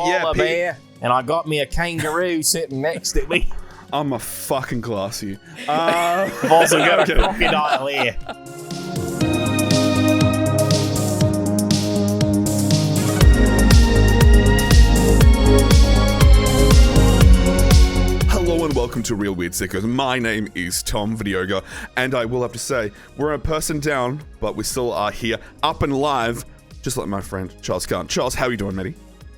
koala bear, and I got me a kangaroo sitting next to me. I'm a fucking glass you. I've also got a crocodile here. Hello and welcome to Real Weird Sickos. My name is Tom Videoga, and I will have to say, we're a person down, but we still are here, up and live, just like my friend Charles Khan. Charles, how are you doing, matey?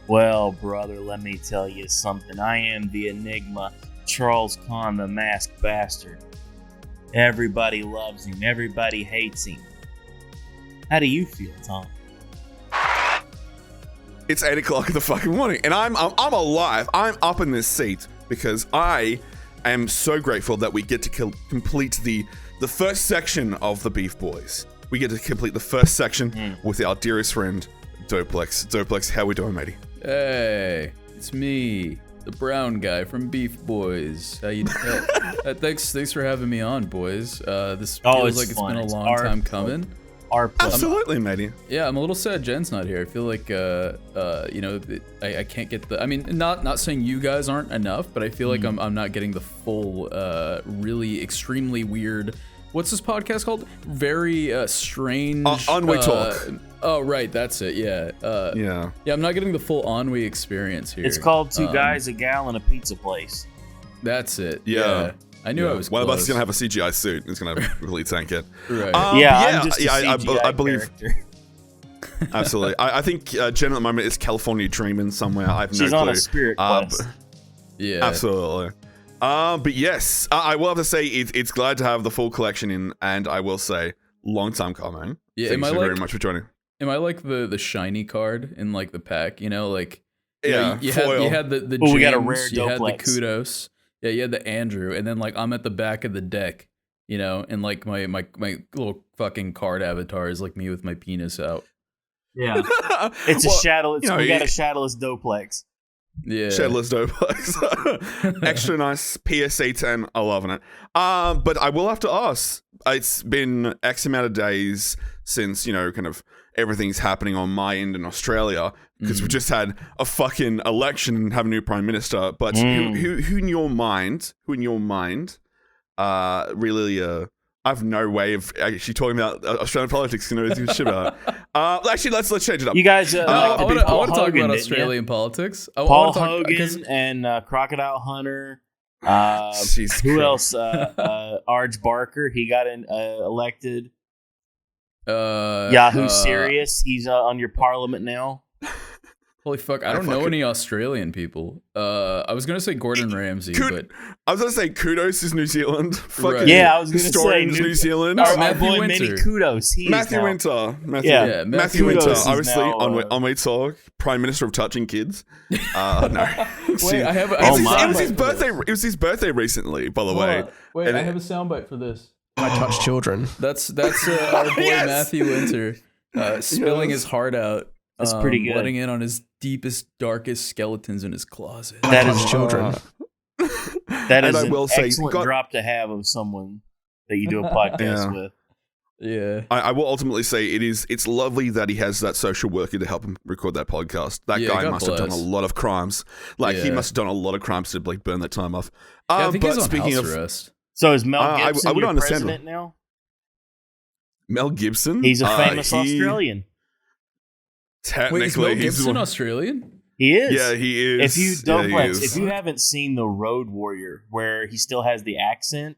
Well, brother, let me tell you something. I am the Enigma, Charles Khan, the masked bastard. Everybody loves him. Everybody hates him. How do you feel, Tom? It's 8 o'clock in the fucking morning, and I'm alive. I'm up in this seat because I am so grateful that we get to complete the first section of the Beef Boys. We get to complete the first section with our dearest friend, Doplex. Doplex, how we doing, matey? Hey, it's me, the brown guy from Beef Boys. How you doing? Thanks for having me on, boys. This feels like it's been a long time coming. Absolutely, matey. Yeah, I'm a little sad Jen's not here. I feel like, I can't get the. I mean, not saying you guys aren't enough, but I feel like I'm not getting the full, really extremely weird. What's this podcast called? Very strange. Ennui Talk. Oh, right, that's it. Yeah. Yeah. I'm not getting the full ennui experience here. It's called Two Guys, a Gal, and a Pizza Place. That's it. Yeah. I knew I was one close. of us is gonna have a CGI suit. It's gonna really tank it. Right. I'm just a CGI I believe. character. Absolutely. I think Jen at the moment is California dreaming somewhere. I have no She's clue. on a spirit quest. Yeah. Absolutely. But yes, I will have to say it's glad to have the full collection in, and I will say, long time coming. Yeah. Thanks very much for joining. Am I like the shiny card in like the pack? You know, like you foil. had the Oh, James, we got a rare you had the Doplex. Kudos. Yeah, you had the Andrew, and then like I'm at the back of the deck, you know, and like my little fucking card avatar is like me with my penis out. Yeah. It's a shadowless. We got a shadowless Doplex. Yeah. Shadowless Doplex. Extra nice PSA 10. I'm loving it. But I will have to ask. It's been X amount of days since, kind of everyth's happening on my end in Australia, because we just had a fucking election and have a new prime minister. But who in your mind, really, I have no way of actually talking about Australian politics. You know shit about. Actually, let's change it up. You guys, I want to talk about Australian politics. Paul Hogan and Crocodile Hunter. Who else? Arj Barker. He got elected. Yahoo Serious. He's on your parliament now. Holy fuck! I don't know any Australian people. I was gonna say Gordon Ramsay, but I was gonna say Kudos is New Zealand. Right. Yeah, I was gonna say New Zealand. Our boy Matthew Kudos. Matthew Winter. Matthew Winter. Obviously, on my talk, Prime Minister of touching kids. No. Wait, it was his birthday recently, by the way. Wait, I have a soundbite for this. I touch children. That's our boy Matthew Winter spilling his heart out. That's pretty good. Letting in on his deepest, darkest skeletons in his closet. That is children. That is an excellent drop to have of someone that you do a podcast with. Yeah. I will ultimately say it's lovely that he has that social worker to help him record that podcast. That guy must have done a lot of crimes. He must have done a lot of crimes to burn that time off. I think he's on house arrest. So is Mel Gibson your president now? Mel Gibson? He's a famous Australian. Technically, wait, is Mel Gibson Australian? He is. Yeah, he is. If you haven't seen The Road Warrior, where he still has the accent,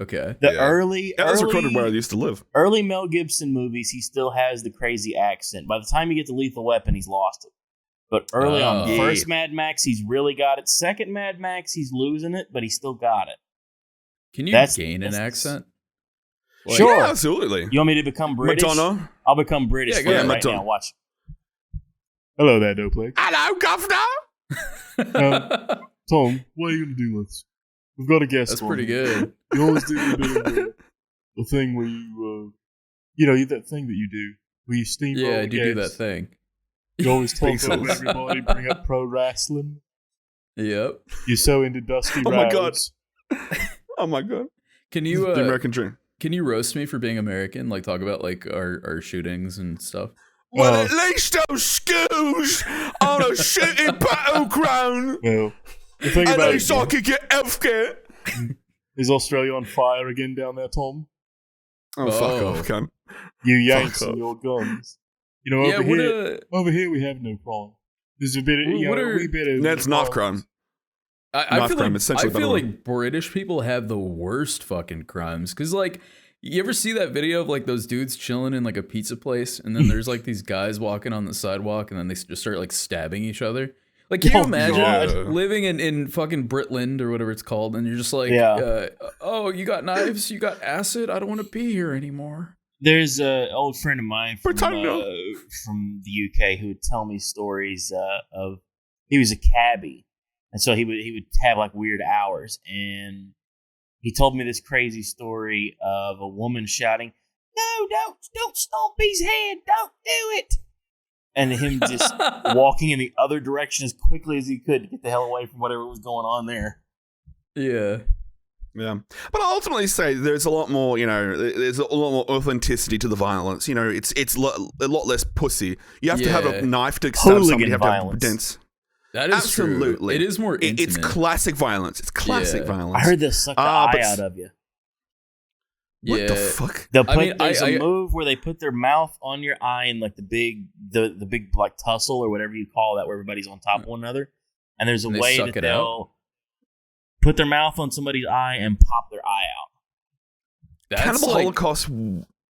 okay, that's recorded where I used to live. Early Mel Gibson movies, he still has the crazy accent. By the time you get to Lethal Weapon, he's lost it. But early on, first Mad Max, he's really got it. Second Mad Max, he's losing it, but he still got it. Can you gain an accent? Sure, yeah, absolutely. You want me to become British? Madonna? I'll become British for you right now. Watch. Hello there, Doplex. Hello, Governor. Tom, what are you going to do? We've got a guest. That's pretty good. You always do a bit of the thing where you, that thing that you do where you steamroll. Yeah, I do that thing. You always talk over everybody, bring up pro wrestling. Yep. You're so into Dusty Rhodes. Oh my god. Can you the American dream? Can you roast me for being American? Like talk about like our shootings and stuff. Well, Oh. at least those schools on a shooting battleground. Well, the thing At about least it, I could get healthcare. is Australia on fire again down there, Tom? Oh, fuck off, cunt. You Yanks Fuck and your guns. You know, Yeah, over here we have no crime. There's a bit of, you What know, are- a wee bit of... That's knife crime. I Knife feel crime, like essentially, I by the feel way. like British people have the worst fucking crimes because like you ever see that video of like those dudes chilling in like a pizza place and then there's like these guys walking on the sidewalk and then they just start like stabbing each other. Like, can you Oh, imagine God. living in fucking Britland or whatever it's called and you're just like, oh, you got knives, you got acid, I don't want to be here anymore. There's an old friend of mine from Britannia. the UK who would tell me stories of he was a cabbie, and so he would have like weird hours, and he told me this crazy story of a woman shouting, "No, don't stomp his head, don't do it," and him just walking in the other direction as quickly as he could to get the hell away from whatever was going on there. Yeah. Yeah. But I ultimately say there's a lot more, you know, there's a lot more authenticity to the violence. You know, it's a lot less pussy. You have to have a knife to stab somebody. You have violence. to have dense. That is Absolutely. true. It is more intimate. It's classic violence. It's classic violence. I heard they'll suck the eye out of you. What the fuck? They'll put, I mean, there's a move where they put their mouth on your eye in like the big like tussle or whatever you call that, where everybody's on top of one another. And there's a And they way suck that it they'll put their mouth on somebody's eye and pop their eye out. That's Cannibal like, Holocaust.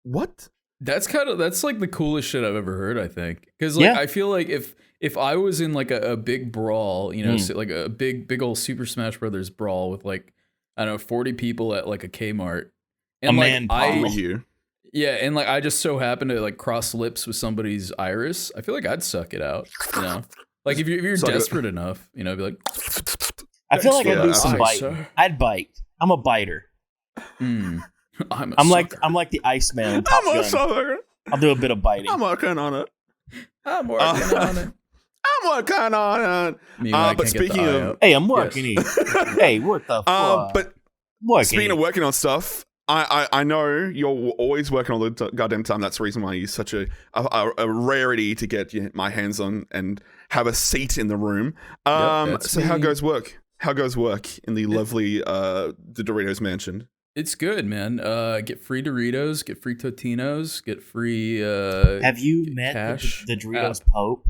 What? that's like the coolest shit I've ever heard, I think. Because like I feel like if I was in like a big brawl, you know, so like a big old Super Smash Brothers brawl with like, I don't know, 40 people at like a Kmart. And A like man I With you. yeah, and like I just so happen to like cross lips with somebody's iris, I feel like I'd suck it out, you know. Like if you're Suck it. desperate enough, you know, be like, I feel like I'd do Yeah, some I- biting. sir. I'd bite. I'm a biter. I'm I'm sucker. like the Iceman in Top I'm a Gun. sucker. I'll do a bit of biting. I'm working on it. I'm working on it. I'm working on it. Meanwhile, I But can't get the speaking eye of- out. Hey, I'm working here. Hey, what the fuck? But Working speaking of here. working on stuff, I know you're always working all the goddamn time. That's the reason why you're such a rarity to get my hands on and have a seat in the room. that's So how me. goes work? How goes work in the lovely the Doritos mansion? It's good, man. Get free Doritos, get free Totinos, get free Have you met cash the Doritos app. Pope?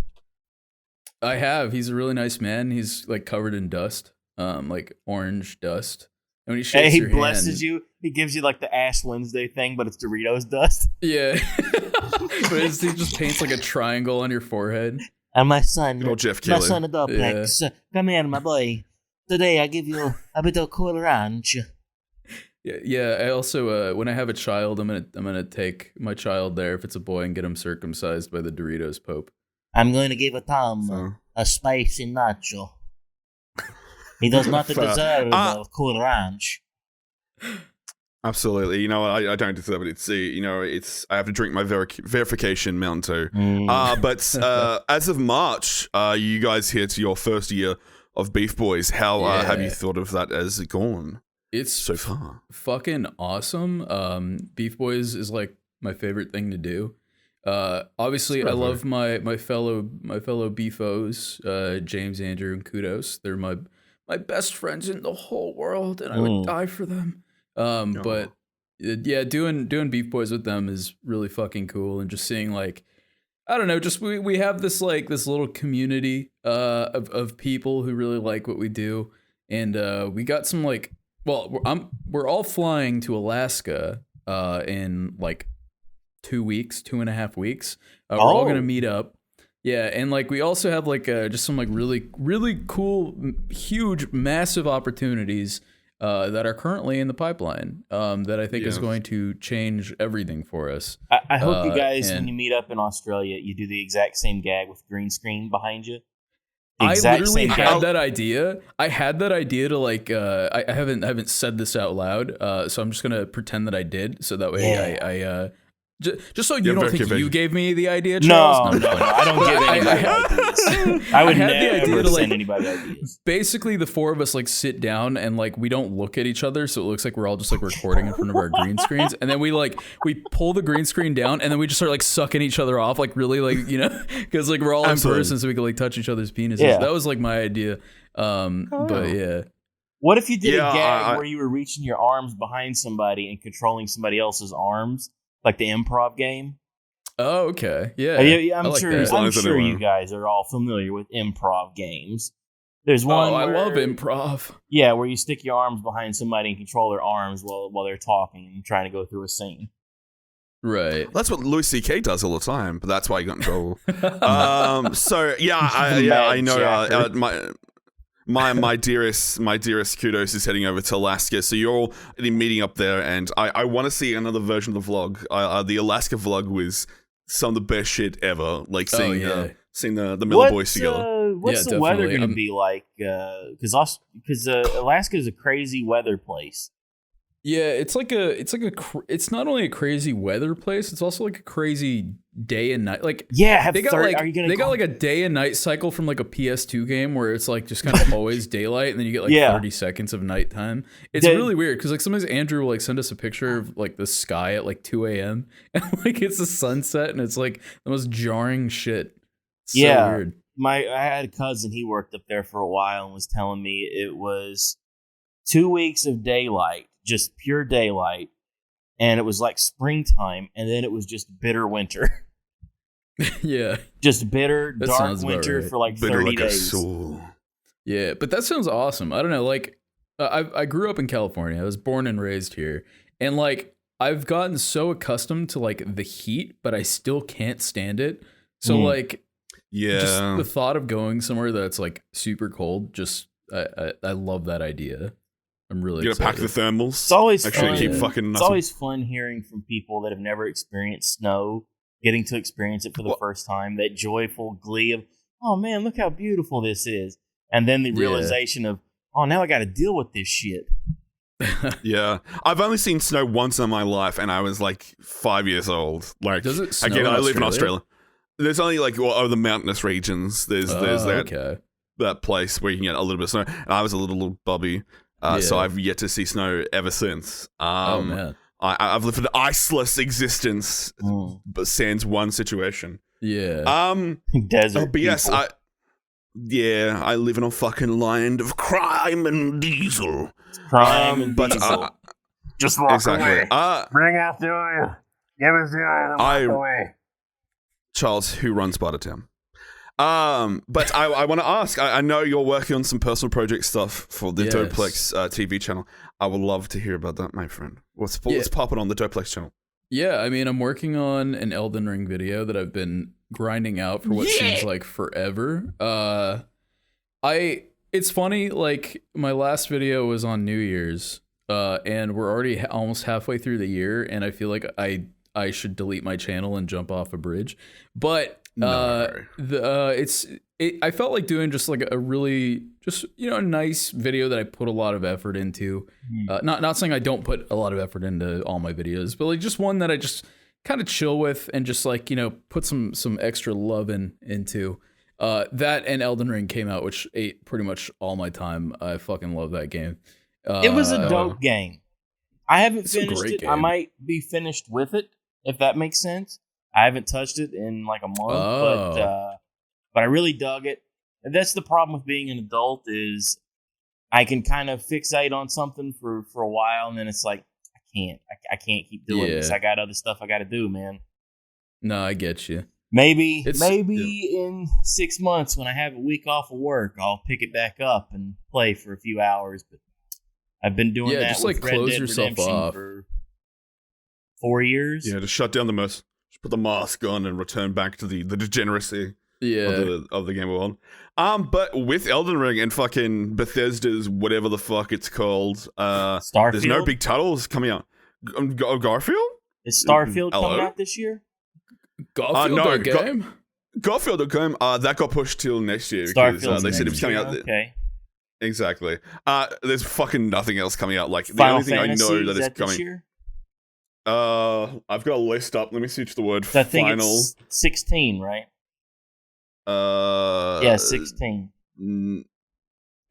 I have. He's a really nice man. He's like covered in dust, like orange dust. And when he shakes He your blesses hand, you. He gives you like the Ash Wednesday thing, but it's Doritos dust. Yeah. But he just paints like a triangle on your forehead. And my son, Good old Jeff my Kelly. son of Doplex, come here, my boy. Today I give you a bit of Cool Ranch. Yeah. I also, when I have a child, I'm gonna take my child there if it's a boy and get him circumcised by the Doritos Pope. I'm going to give a Tom So- a spicy nacho. He does not deserve Cool Ranch. Absolutely. You know, I don't deserve it. It's you know, I have to drink my verification Mountain Dew. Mm. But as of March, you guys hit your first year of Beef Boys. How have you Yeah. thought of that as gone It's so far? fucking awesome. Beef Boys is like my favorite thing to do. Obviously, I love my fellow beefos, James, Andrew, and Kudos. They're my best friends in the whole world, and I would die for them. But yeah, doing Beef Boys with them is really fucking cool, and just seeing like, I don't know, just we have this like this little community of people who really like what we do, and we got some like, well, we're all flying to Alaska in like 2.5 weeks. We're all gonna meet up. Yeah, and like we also have like just some like really cool, huge, massive opportunities that are currently in the pipeline that I think is going to change everything for us. I hope you guys, when and- you meet up in Australia, you do the exact same gag with green screen behind you. The I exact literally same had gag. that idea. I had that idea to like. I haven't said this out loud, so I'm just gonna pretend that I did. So that way, Just so you You're don't very think convincing. you gave me the idea, No, Charles. no, I don't give anybody ideas. I would had the never idea to, like, send anybody ideas. Basically, the four of us like sit down and like we don't look at each other, so it looks like we're all just like recording in front of our green screens, and then we pull the green screen down, and then we just start like sucking each other off, like really like because like we're all Absolutely. in person, so we can like touch each other's penises. Yeah. That was like my idea. But yeah. What if you did Yeah, a gag where you were reaching your arms behind somebody and controlling somebody else's arms, like the improv game? Oh, okay. Yeah. I'm I like sure. that. As long I'm as sure anyone- you guys are all familiar with improv games. There's one. I where- love improv. Yeah, where you stick your arms behind somebody and control their arms while they're talking and trying to go through a scene. Right. That's what Louis C.K. does all the time, but that's why he got in trouble. So yeah, I Mad know. jacker. My dearest kudos is heading over to Alaska. So you're all meeting up there, and I want to see another version of the vlog. The Alaska vlog was some of the best shit ever. Like seeing the Miller boys together. What's Yeah, the weather definitely. going to be like? Because Alaska is a crazy weather place. Yeah, it's not only a crazy weather place, it's also like a crazy day and night. Like Yeah, they got are you gonna got like a day and night cycle from like a PS2 game where it's like just kind of always daylight, and then you get like 30 seconds of nighttime. It's really weird because like sometimes Andrew will like send us a picture of like the sky at like 2 a.m. and like it's the sunset, and it's like the most jarring shit. It's so weird. I had a cousin. He worked up there for a while and was telling me it was 2 weeks of daylight, just pure daylight, and it was like springtime, and then it was just bitter winter. Yeah. Just bitter, That dark sounds about winter right. for like Bitter 30 like a days. soul. Yeah, but that sounds awesome. I don't know, like I grew up in California. I was born and raised here, and like I've gotten so accustomed to like the heat, but I still can't stand it. So like, Yeah. just the thought of going somewhere that's like super cold, just I love that idea. I'm really You gotta pack excited. the thermals. It's always Actually, fun. keep fucking It's nothing. always fun hearing from people that have never experienced snow, getting to experience it for the first time. That joyful glee of, oh man, look how beautiful this is, and then the realization of, oh, now I got to deal with this shit. Yeah, I've only seen snow once in my life, and I was like 5 years old. Like, Does it snow again, in I live in Australia? Australia. There's only like the mountainous regions. There's okay. that place where you can get a little bit of snow. And I was a little bubby, so I've yet to see snow ever since. Oh man. I've lived an iceless existence, but sans one situation. Yeah. Desert. But yes, people. I live in a fucking land of crime and diesel. Crime and but diesel. Just walk exactly. away. Bring us to you. Give us the item. I- Walk away. Charles, who runs Bartertown. But I want to ask. I know you're working on some personal project stuff for the Yes. Doplex TV channel. I would love to hear about that, my friend. What's popping on the Doplex channel? Yeah, I mean, I'm working on an Elden Ring video that I've been grinding out for what seems like forever. It's funny, like my last video was on New Year's, and we're already almost halfway through the year, and I feel like I should delete my channel and jump off a bridge. But I felt like doing just like a really a nice video that I put a lot of effort into. Not saying I don't put a lot of effort into all my videos, but like just one that I just kind of chill with and just like put some extra love into. That and Elden Ring came out, which ate pretty much all my time. I fucking love that game. It was a dope game. I haven't It's a finished great it. game. I might be finished with it, if that makes sense. I haven't touched it in like a month, but I really dug it. And that's the problem with being an adult is I can kind of fixate on something for a while, and then it's like I can't keep doing this. I got other stuff I got to do, man. No, I get you. Maybe in 6 months when I have a week off of work, I'll pick it back up and play for a few hours. But I've been doing that just with like Red close Dead yourself Redemption off. for 4 years. Yeah, to shut down the mess, just put the mask on and return back to the degeneracy of the game world. But with Elden Ring and fucking Bethesda's whatever the fuck it's called, Starfield. there's no big titles coming out. Garfield? Is Starfield Hello? coming out this year? Garfield, no, that game? Garfield game, that got pushed till next year because Starfield's they said it was next coming year, out. Okay. Exactly. There's fucking nothing else coming out. Like the Final only thing Fantasy, I know is that is that this coming. year? I've got a list up. Let me switch the word So I think final. it's 16, right? Yeah, 16.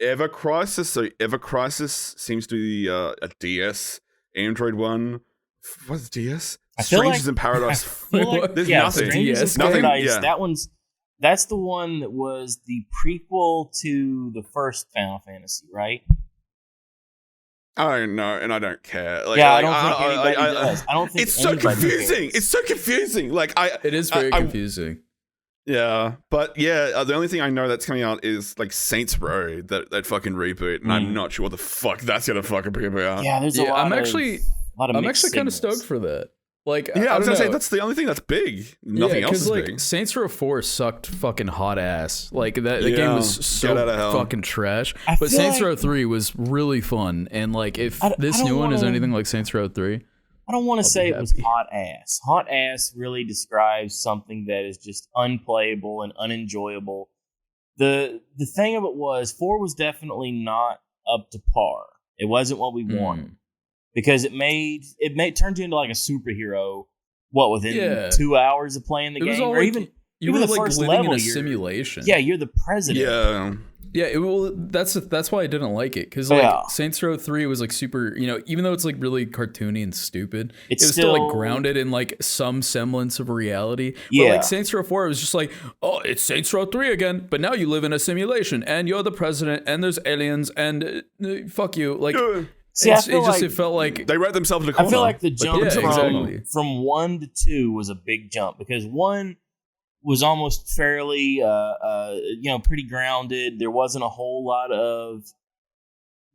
Ever Crisis. So Ever Crisis seems to be a DS Android one. What's DS? I feel Strangers like- in Paradise. Feel like- There's yeah, nothing. Strangers in DS Nothing, Paradise. yeah. That's the one that was the prequel to the first Final Fantasy, right? I don't know, and I don't care. Like, Yeah, I like, don't think anybody does. I don't think it's so anybody confusing. cares. It's so confusing. Like It is very I- confusing. Yeah, but yeah, the only thing I know that's coming out is like Saints Row, that fucking reboot, and I'm not sure what the fuck that's gonna fucking be about. Yeah, there's a Yeah, lot I'm of actually mixed kind of signals. stoked for that. Like, Yeah, I was don't gonna say know. that's the only thing that's big. Nothing else is like big. Saints Row 4 sucked fucking hot ass. Like the game Yeah, was get out of so hell. fucking trash. I But feel Saints like- Row 3 was really fun. And like if I this don't new one is wanna- anything like Saints Row 3, I don't want to I'll say be it was happy. hot ass. Hot ass really describes something that is just unplayable and unenjoyable. The thing of it was 4 was definitely not up to par. It wasn't what we wanted because it turned you into like a superhero. What within Yeah. 2 hours of playing the it was game, all or like, even you even were the like first living in level, a you're- simulation. yeah, you're the president. Yeah, Yeah, well, that's why I didn't like it because Yeah. Saints Row 3 was like super, even though it's like really cartoony and stupid, It's it was still still- like grounded in like some semblance of reality. But Yeah. like Saints Row 4, it was just like, oh, it's Saints Row 3 again, but now you live in a simulation and you're the president and there's aliens and fuck you. Like, See, I it feel like- felt like they wrote themselves in a I corner. feel like the jump yeah, from exactly. from 1 to 2 was a big jump because 1 was almost fairly, pretty grounded. There wasn't a whole lot of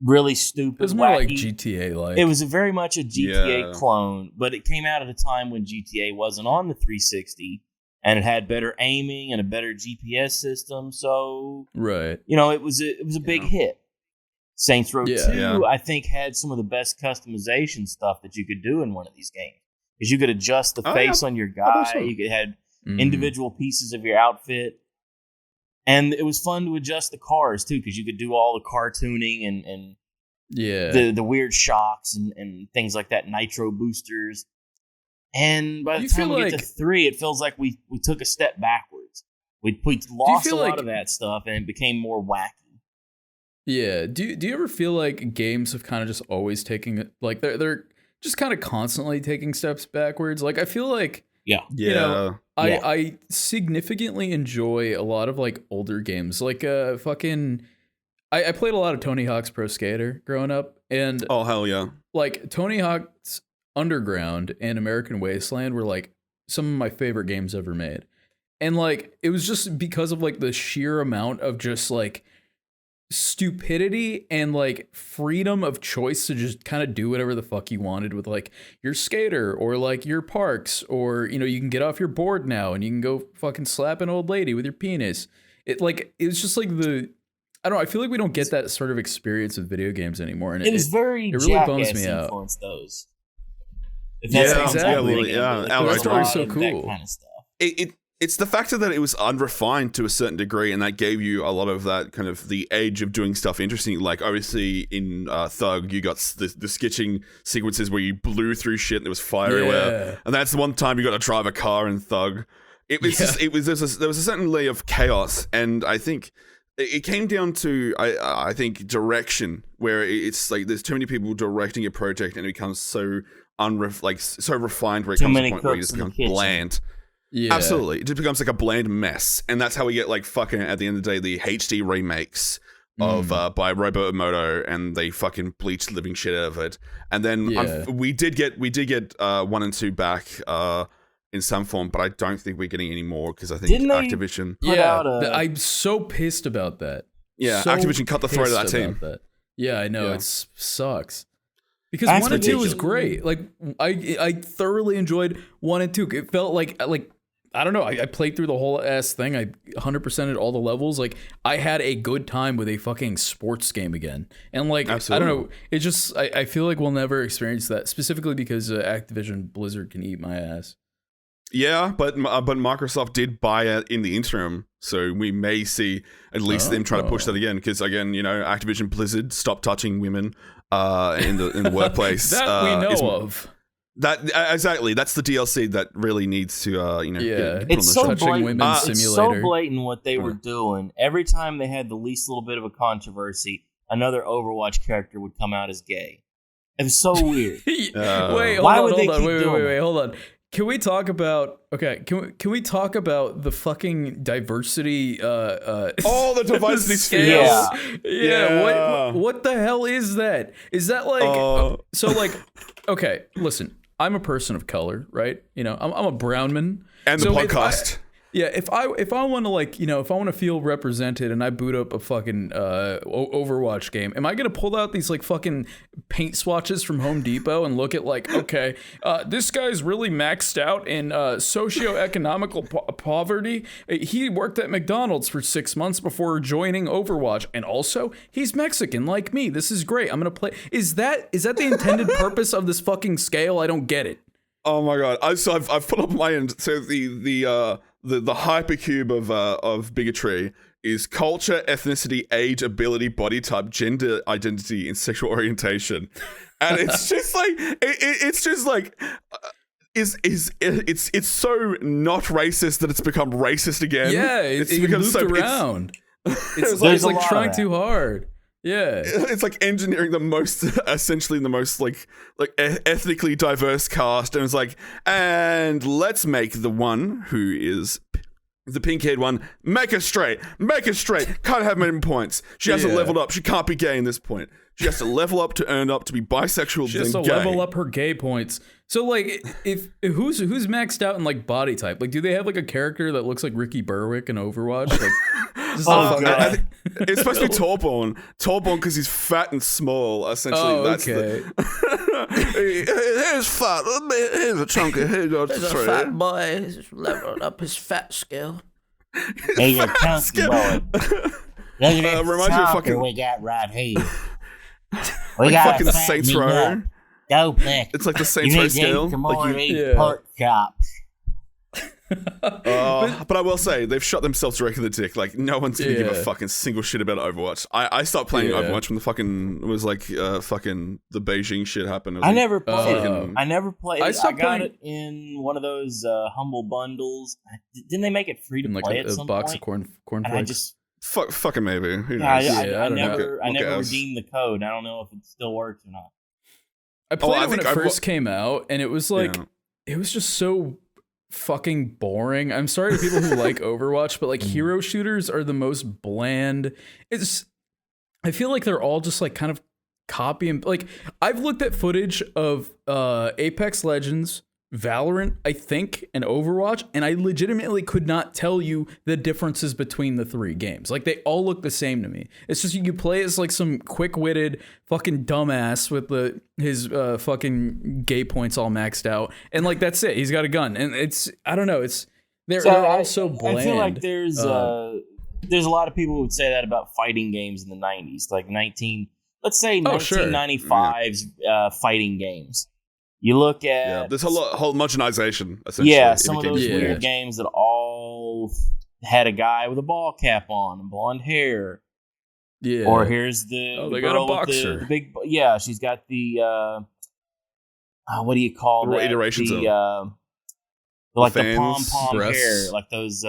really stupid. it was more wacky. like GTA like. It was very much a GTA Yeah. clone, but it came out at a time when GTA wasn't on the 360, and it had better aiming and a better GPS system. So right. it was a big hit. Saints Row 2, Yeah. I think, had some of the best customization stuff that you could do in one of these games. Because you could adjust the Oh, face yeah. on your How about guy, so? you could have Mhm. individual pieces of your outfit. And it was fun to adjust the cars, too, because you could do all the car tuning and Yeah. the weird shocks and things like that, nitro boosters. And by the You time feel we get like- to 3, it feels like we took a step backwards. We lost a feel lot like- of that stuff, and it became more wacky. Yeah. Do you ever feel like games have kind of just always taking like they're just kind of constantly taking steps backwards? Like I feel like Yeah. you know, Yeah. I significantly enjoy a lot of like older games. Like I played a lot of Tony Hawk's Pro Skater growing up, and Oh hell yeah! like Tony Hawk's Underground and American Wasteland were like some of my favorite games ever made. And like it was just because of like the sheer amount of just like stupidity and like freedom of choice to just kind of do whatever the fuck you wanted with like your skater or like your parks, or you can get off your board now and you can go fucking slap an old lady with your penis. It was just like I don't know, I feel like we don't get that sort of experience with video games anymore, and It was very it really bums Jackass me out. influenced those. If Yeah, that sounds exactly. like Yeah, like, Al there was Roker's a lot so of cool. That kind of stuff. It's the factor that it was unrefined to a certain degree, and that gave you a lot of that kind of the edge of doing stuff interesting. Like obviously in Thug, you got the sketching sequences where you blew through shit and there was fire everywhere, and that's the one time you got to drive a car in Thug. It was just, there was a certain layer of chaos, and I think it came down to I think direction, where it's like there's too many people directing a project and it becomes so so refined where it Too comes to many a point where it cooks just in the becomes kitchen. bland. Yeah. Absolutely. It just becomes like a bland mess. And that's how we get like fucking at the end of the day the HD remakes of by Robo Emoto, and they fucking bleached the living shit out of it. And then Yeah. we did get 1 and 2 back in some form, but I don't think we're getting any more because I think Didn't they- Activision Put out I'm so pissed about that. Yeah, So Activision cut the throat of that pissed team. about that. Yeah, I know, Yeah. it sucks. Because That's 1 and 2 was ridiculous. great. Like I thoroughly enjoyed 1 and 2. It felt like I don't know. I played through the whole ass thing. I 100%ed all the levels. Like I had a good time with a fucking sports game again. And like Absolutely. I don't know. It just I feel like we'll never experience that, specifically because Activision Blizzard can eat my ass. Yeah, but Microsoft did buy it in the interim, so we may see at least them try to push that again. Because again, Activision Blizzard stopped touching women in the workplace. That we know of. Exactly. That's the DLC that really needs to, get put It's on so the show. Touching Women It's so Simulator. blatant what they were doing. Every time they had the least little bit of a controversy, another Overwatch character would come out as gay. It was so weird. Wait, Why would they keep doing wait, hold on. Can we talk about Can we talk about the fucking diversity? The diversity scales. scales. Yeah. What the hell is that? Is that like so? Like, okay, listen. I'm a person of color, right? You know, I'm a brown man. And the podcast. If I want to if I want to feel represented and I boot up a fucking Overwatch game, am I gonna pull out these like fucking paint swatches from Home Depot and look at like, okay, this guy's really maxed out in socioeconomical poverty. He worked at McDonald's for 6 months before joining Overwatch, and also he's Mexican like me. This is great. I'm gonna play. Is that the intended purpose of this fucking scale? I don't get it. Oh my god! I've put up my end. So the hypercube of bigotry is culture, ethnicity, age, ability, body type, gender identity, and sexual orientation, and it's just like it's so not racist that it's become racist again. Yeah, it moved around. It's like trying too hard. Yeah, it's like engineering essentially the most like ethnically diverse cast, and it's like, and let's make the one who is the pink-haired one, make her straight, can't have many points. She hasn't leveled up, she can't be gay in this point. She has to level up to earn up to be bisexual. She has to level up her gay points. So like, if who's maxed out in like body type? Like, do they have like a character that looks like Ricky Berwick in Overwatch? Like, God. It's supposed to be Torbjorn because he's fat and small. Essentially, that's okay. Here's fat. Here's a chunk of here. There's a fat boy. He's leveled up his fat skill. He's a chunky boy. Look at this reminds you of fucker fucking- we got right here. We like got fucking a Saints fattening Row. up. Doplex. It's like the You Saints need Row to eat scale. some more Like of these yeah. pork chops. but I will say they've shot themselves directly in the dick. Like no one's gonna give a Yeah. fucking single shit about Overwatch. I stopped playing Yeah. Overwatch when the fucking it was like fucking the Beijing shit happened. It was I like, never played it. fucking- I never played I it. I stopped got playing it in one of those humble bundles. Didn't they make it free to in like play a at some box point? of cornflakes. And I just fucking maybe. Who knows? I don't know. never Look at us. redeemed the code. I don't know if it still works or not. I played I it when think it I've- first came out, and it was like, Yeah. it was just so fucking boring. I'm sorry to people who like Overwatch, but like hero shooters are the most bland. I feel like they're all just like kind of copy and like I've looked at footage of Apex Legends, Valorant, I think, and Overwatch, and I legitimately could not tell you the differences between the three games. Like, they all look the same to me. It's just you play as like some quick-witted fucking dumbass with his fucking gay points all maxed out, and like that's it. He's got a gun, and I don't know. They're all so bland. I feel like there's a lot of people who would say that about fighting games in the 90s, like 1995's fighting games. You look at there's a lot homogenization essentially. Yeah, some of those Yeah. weird games that all had a guy with a ball cap on and blonde hair. Yeah. Or here's the they girl got a with boxer. the big she's got the what do you call The that? iterations the of like the fans, pom breasts. hair, like those.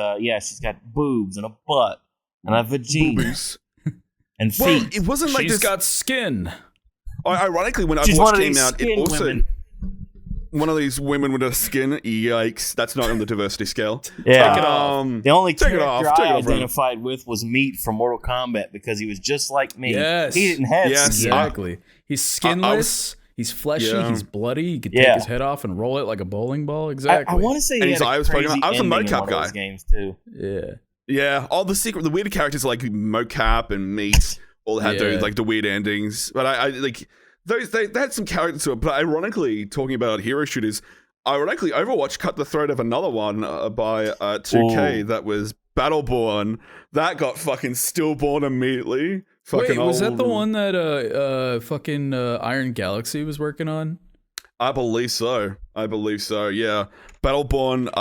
She's got boobs and a butt and a vagina Boobies. and Well, feet. it wasn't like She's this. got skin. Ironically, when She's one Overwatch of came these out, it skin also women. one of these women with a skin. Yikes! That's not on the diversity scale. Yeah. Take it off. The only Take it character off, I take it off, Ron. identified with was Meat from Mortal Kombat because he was just like me. Yes. He didn't have Yes. skin. Exactly. He's skinless. He's fleshy. Yeah. He's bloody. He could take Yeah. his head off and roll it like a bowling ball. Exactly. I want to say And he his had eye a was poking crazy out. I was a ending in mocap one of those guy. games too. Yeah. Yeah, all the weird characters like Mocap and Meat all had Yeah. those like the weird endings. But I like those they had some characters to it. But ironically, talking about hero shooters, Overwatch cut the throat of another one by 2K Ooh. that was Battleborn. That got fucking stillborn immediately. Fucking Wait, was that the old- one that fucking Iron Galaxy was working on? I believe so. Yeah, Battleborn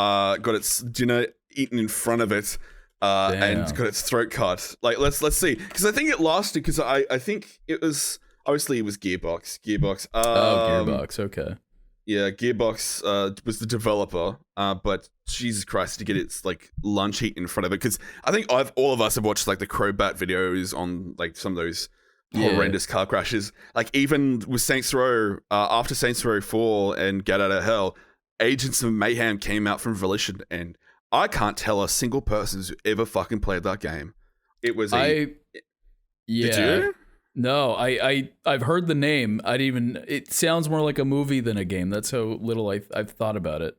got its dinner eaten in front of it. And Damn. got its throat cut. Like let's see, because I think it lasted. Because I think it was obviously it was Gearbox. Gearbox. Okay. Gearbox was the developer, but Jesus Christ, to get its like lunch heat in front of it, because I think all of us have watched like the Crobat videos on like some of those horrendous car crashes. Like even with Saints Row, after Saints Row 4 and Get Out of Hell, Agents of Mayhem came out from Volition, and I can't tell a single person who ever fucking played that game. It was Did you? No, I've heard the name. It sounds more like a movie than a game. That's how little I've thought about it.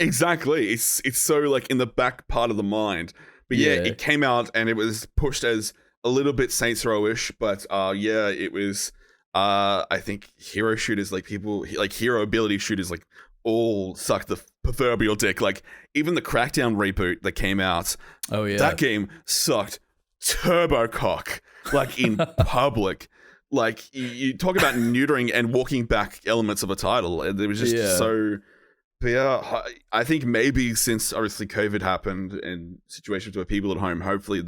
Exactly. It's so like in the back part of the mind. But yeah, it came out and it was pushed as a little bit Saints Row-ish, but it was I think hero shooters, like people like hero ability shooters, like all suck the proverbial dick. Like even the Crackdown reboot that came out, that game sucked turbo cock, like in public. Like you talk about neutering and walking back elements of a title, and it was just so. But yeah, I think maybe since obviously COVID happened and situations where people at home, hopefully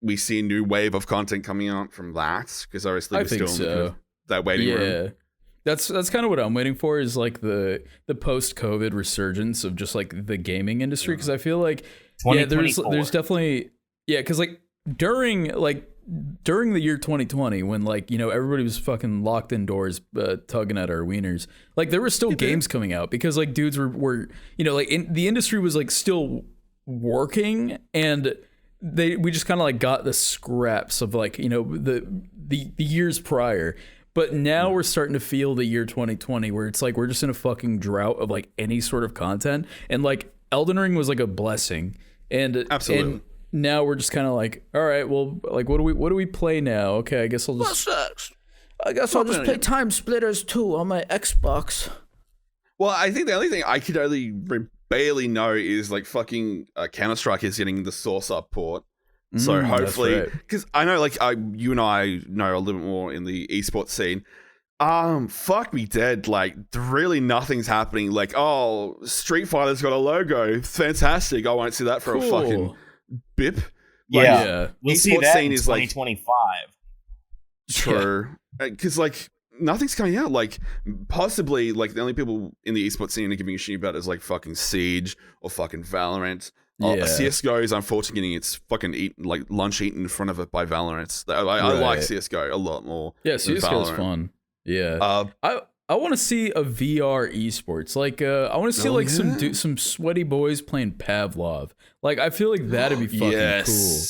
we see a new wave of content coming out from that, because obviously we're still in that waiting room. That's kind of what I'm waiting for, is like the post-COVID resurgence of just like the gaming industry, because I feel like there's definitely because like during the year 2020, when like, you know, everybody was fucking locked indoors tugging at our wieners, like there were still games coming out, because like dudes were you know, like the industry was like still working, and we just kind of like got the scraps of like, you know, the years prior. But now we're starting to feel the year 2020, where it's like we're just in a fucking drought of like any sort of content, and like Elden Ring was like a blessing, and absolutely. And now we're just kind of like, all right, well, like what do we play now? Okay, I guess I'll just I'll just play Time Splitters 2 on my Xbox. Well, I think the only thing I could only barely know is like fucking Counter-Strike is getting the Source Up port. So hopefully, because I know like you and I know a little bit more in the esports scene. Fuck me dead. Like really nothing's happening. Like, oh, Street Fighter's got a logo. Fantastic. I won't see that for a fucking bip. Like, we'll see that in 2025. True. Because like nothing's coming out. Like possibly like the only people in the esports scene are giving a shit about is like fucking Siege or fucking Valorant. CSGO is unfortunately getting its fucking lunch eaten in front of it by Valorant. I like CSGO a lot more. Yeah, CSGO is fun. Yeah, I want to see a VR esports. Like, I want to see some sweaty boys playing Pavlov. Like, I feel like that'd be fucking cool.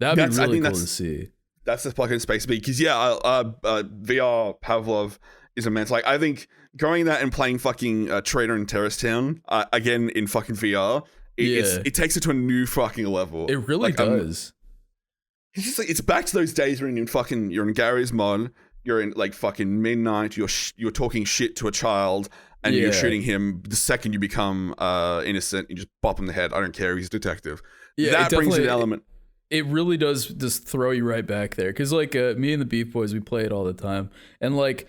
That'd be really cool to see. That's the fucking space to be, because VR Pavlov is immense. Like, I think going that and playing fucking Trader in Terrace Town again in fucking VR. It takes it to a new fucking level. It really does. It's just like it's back to those days when you're in Gary's mod, you're in like fucking midnight, you're talking shit to a child, and you're shooting him the second you become innocent. You just bop him in the head. I don't care. He's a detective. Yeah, that brings an element. It really does just throw you right back there, because like me and the Beef Boys, we play it all the time, and like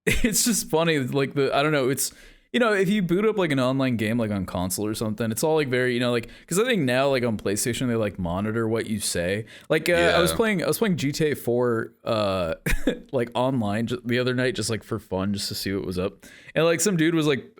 it's just funny. Like I don't know, it's. You know, if you boot up like an online game like on console or something, it's all like very, you know, like, because I think now like on PlayStation they like monitor what you say. Like I was playing GTA 4 like online the other night, just like for fun, just to see what was up, and like some dude was like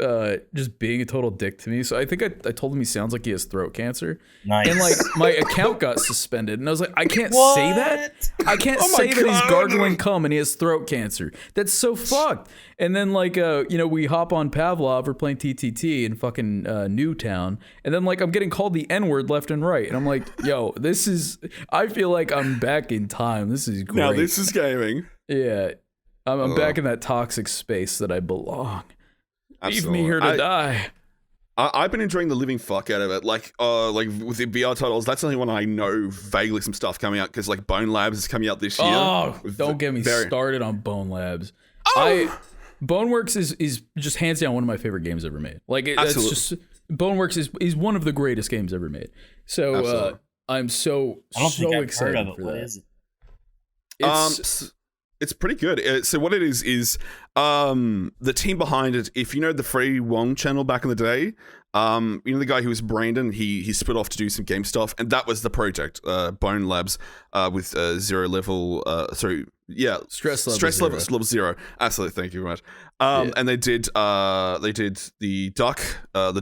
just being a total dick to me. So I think I told him he sounds like he has throat cancer. Nice. And like my account got suspended, and I was like, I can't say that. I can't say that he's gargling cum and he has throat cancer. That's so fucked. And then like you know, we hop on Pavlov, we're playing TTT in fucking Newtown, and then like I'm getting called the N-word left and right, and I'm like, yo, I feel like I'm back in time. This is great. Now this is gaming. Yeah, I'm back in that toxic space that I belong. Absolutely. Leave me here to die. I've been enjoying the living fuck out of it. Like with the VR titles, that's the only one I know vaguely some stuff coming out, because like BoneLabs is coming out this year. Oh, don't get me started on BoneLabs. BoneWorks is just hands down one of my favorite games ever made. Like it's just BoneWorks is one of the greatest games ever made. So I'm so excited for that. It's pretty good. So what it is the team behind it. If you know the Free Wong channel back in the day, The guy who was Brandon, he split off to do some game stuff, and that was the project, BoneLabs, with zero level, stress level zero. Absolutely, thank you very much. And they did the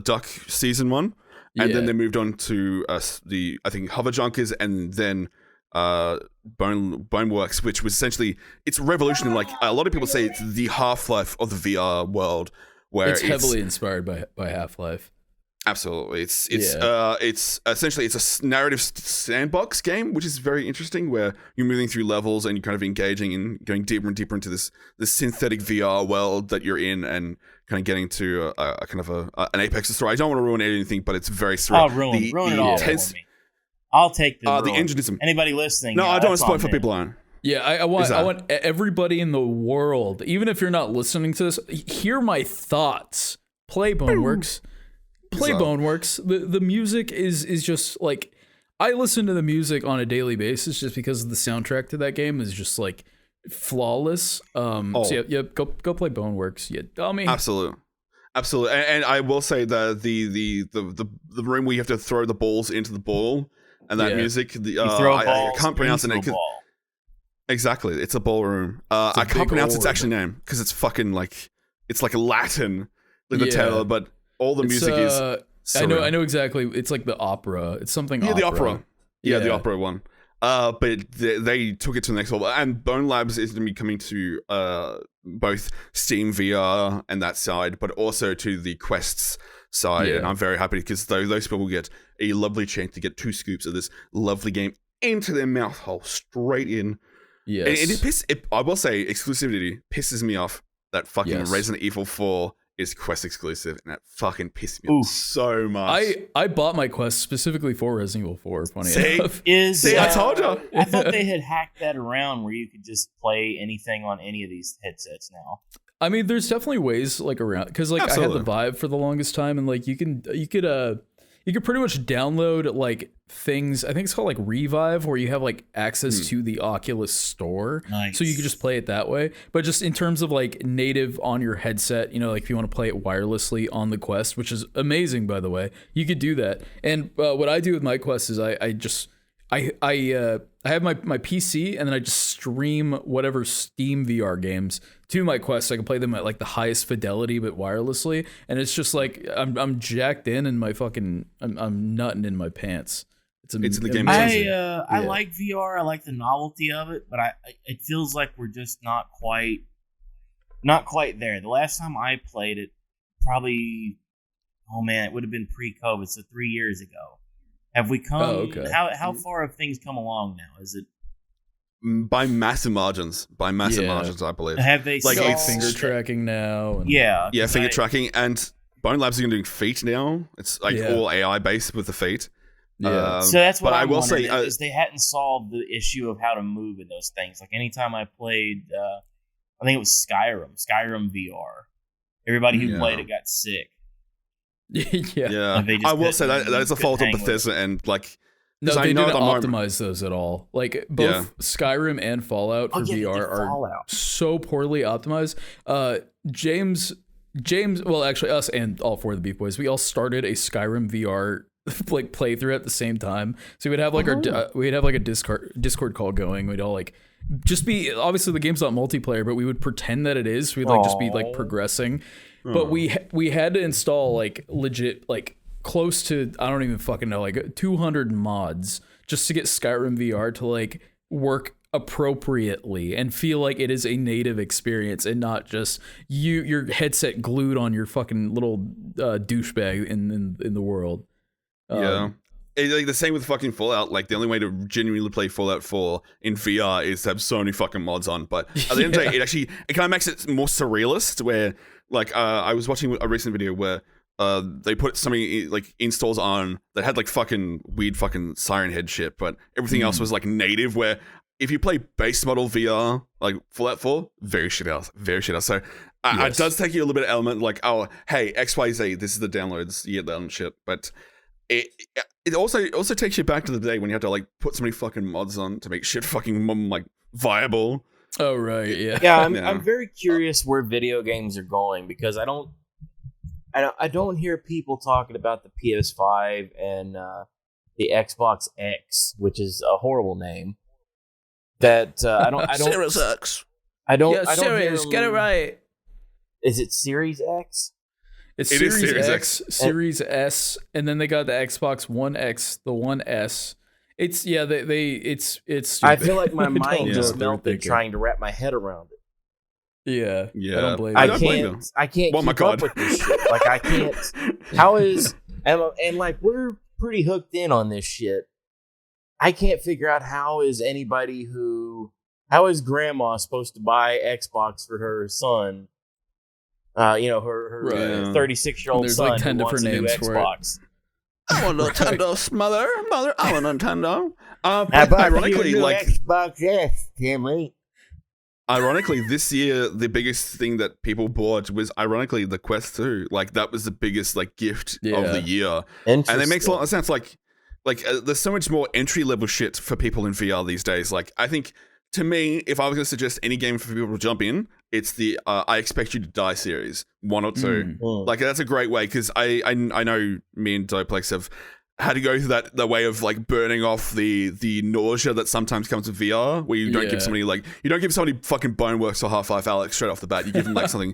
Duck season 1, and then they moved on to I think Hoverjunkers, and then BoneWorks, which was essentially, it's revolutionary. Like a lot of people say, it's the Half-Life of the VR world, where it's heavily inspired by Half-Life. Absolutely, it's essentially it's a narrative sandbox game, which is very interesting, where you're moving through levels and you're kind of engaging and going deeper and deeper into this synthetic VR world that you're in, and kind of getting to a kind of an apex of story. I don't want to ruin anything, but it's very surreal. Oh, ruin it all for me. I'll take the engine is anybody listening. No, I don't want to spoil for people on. Yeah, I want everybody in the world, even if you're not listening to this, hear my thoughts. Play BoneWorks. Play BoneWorks. The music is just like, I listen to the music on a daily basis just because the soundtrack to that game is just like flawless. So yeah, go play BoneWorks. Yeah, dummy. Absolutely. And I will say that the room where you have to throw the balls into the ball, and that music, I can't pronounce the name. Exactly, it's a ballroom. I can't pronounce its actual name because it's fucking like, it's like a Latin, like the Taylor, but all the music is surreal. I know exactly. It's like the opera. It's something. Yeah, the opera. Yeah, the opera one. But they took it to the next level, and BoneLabs is going to be coming to both Steam VR and that side, but also to the Quests side. And I'm very happy because those people get a lovely chance to get 2 scoops of this lovely game into their mouth hole, straight in. Yes. And I will say, exclusivity pisses me off that fucking Resident Evil 4 is Quest exclusive, and that fucking pissed me off so much. I bought my Quest specifically for Resident Evil 4, funny enough. I told you. I thought they had hacked that around where you could just play anything on any of these headsets now. I mean, there's definitely ways like around, because like I had the Vive for the longest time, and like you could pretty much download like things. I think it's called like Revive, where you have like access to the Oculus store. Nice. So you could just play it that way. But just in terms of like native on your headset, like if you want to play it wirelessly on the Quest, which is amazing, by the way, you could do that. And what I do with my Quest is I have my PC, and then I just stream whatever Steam VR games to my Quest, so I can play them at like the highest fidelity but wirelessly, and it's just like I'm jacked in, and my fucking I'm nutting in my pants. It's the game. I like VR. I like the novelty of it, but it feels like we're just not quite there. The last time I played it, probably, it would have been pre-COVID, so 3 years ago. Have we come? Oh, okay. How far have things come along now? Is it by massive margins? By massive margins, I believe. Have they like finger tracking now? And finger tracking, and BoneLabs are doing feet now. It's like all AI based with the feet. Yeah. So that's what I will say is they hadn't solved the issue of how to move in those things. Like anytime I played, I think it was Skyrim VR. Everybody who played it got sick. Yeah. Like I will say that is a fault of Bethesda, and like, no, they didn't optimize those at all. Like both Skyrim and Fallout for VR are so poorly optimized. James, well, actually us and all 4 of the Beef Boys, we all started a Skyrim VR like playthrough at the same time. So we'd have like we'd have like a Discord call going. We'd all like just be, obviously the game's not multiplayer, but we would pretend that it is. We'd like just be like progressing. But we had to install like legit like close to, I don't even fucking know, like 200 mods just to get Skyrim VR to like work appropriately and feel like it is a native experience and not just your headset glued on your fucking little douchebag in the world. Like the same with fucking Fallout. Like the only way to genuinely play Fallout 4 in VR is to have so many fucking mods on. But at the end of the day, it kind of makes it more surrealist. Where like I was watching a recent video where they put something like installs on that had like fucking weird fucking Siren Head shit, but everything else was like native. Where if you play base model VR like Fallout 4, very shit out. So it does take you a little bit of element like, oh hey, XYZ, this is the downloads, you get that and shit, but. It also takes you back to the day when you had to like put so many fucking mods on to make shit fucking like viable. Oh right, yeah. Yeah, I'm very curious where video games are going, because I don't I don't hear people talking about the PS5 and the Xbox X, which is a horrible name. That I don't. Series X. I don't. Yeah, I don't Series. Get it right. Is it Series X? It is Series X, Series S, and then they got the Xbox One X, the One S. It's it's stupid. I feel like my I don't mind know just what they're melted thinking. trying to wrap my head around it. Yeah. I don't blame I you. can't Oh my keep God. up with this shit. Like I can't. How is and like we're pretty hooked in on this shit. I can't figure out how is grandma supposed to buy Xbox for her son? Her Right. 36-year-old There's son like 10 who wants different a new names for it. Xbox. I want Nintendo, mother, I want Nintendo. I But bought ironically, you a new like Xbox S, Timmy. ironically, this year the biggest thing that people bought was ironically the Quest 2. Like that was the biggest like gift of the year, and it makes a lot of sense. Like there's so much more entry level shit for people in VR these days. Like I think to me, if I was going to suggest any game for people to jump in, it's the I Expect You to Die series 1 or 2. Like that's a great way because I know me and Doplex have had to go through the way of like burning off the nausea that sometimes comes with VR, where you don't give somebody fucking BoneWorks or Half-Life Alyx straight off the bat. You give them like something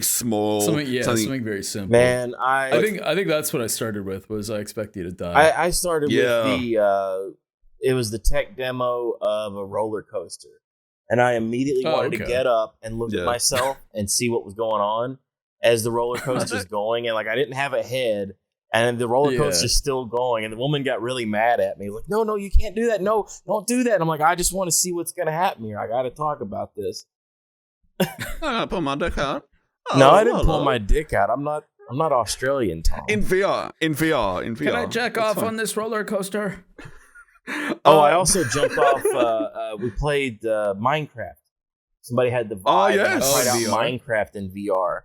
small, something very simple. Man, I think that's what I started with. Was I Expect You to Die? I started with it was the tech demo of a roller coaster, and I immediately wanted to get up and look at myself and see what was going on as the roller coaster's going, and like I didn't have a head. And the roller coaster's still going, and the woman got really mad at me. Like, no, you can't do that. No, don't do that. And I'm like, I just want to see what's going to happen here. I got to talk about this. I gotta pull my dick out. No, I didn't pull my dick out. I'm not Australian, Tom. In VR. Can I jack off on this roller coaster? I also jumped off. We played Minecraft. Somebody had the Vive. And I tried out Minecraft in VR,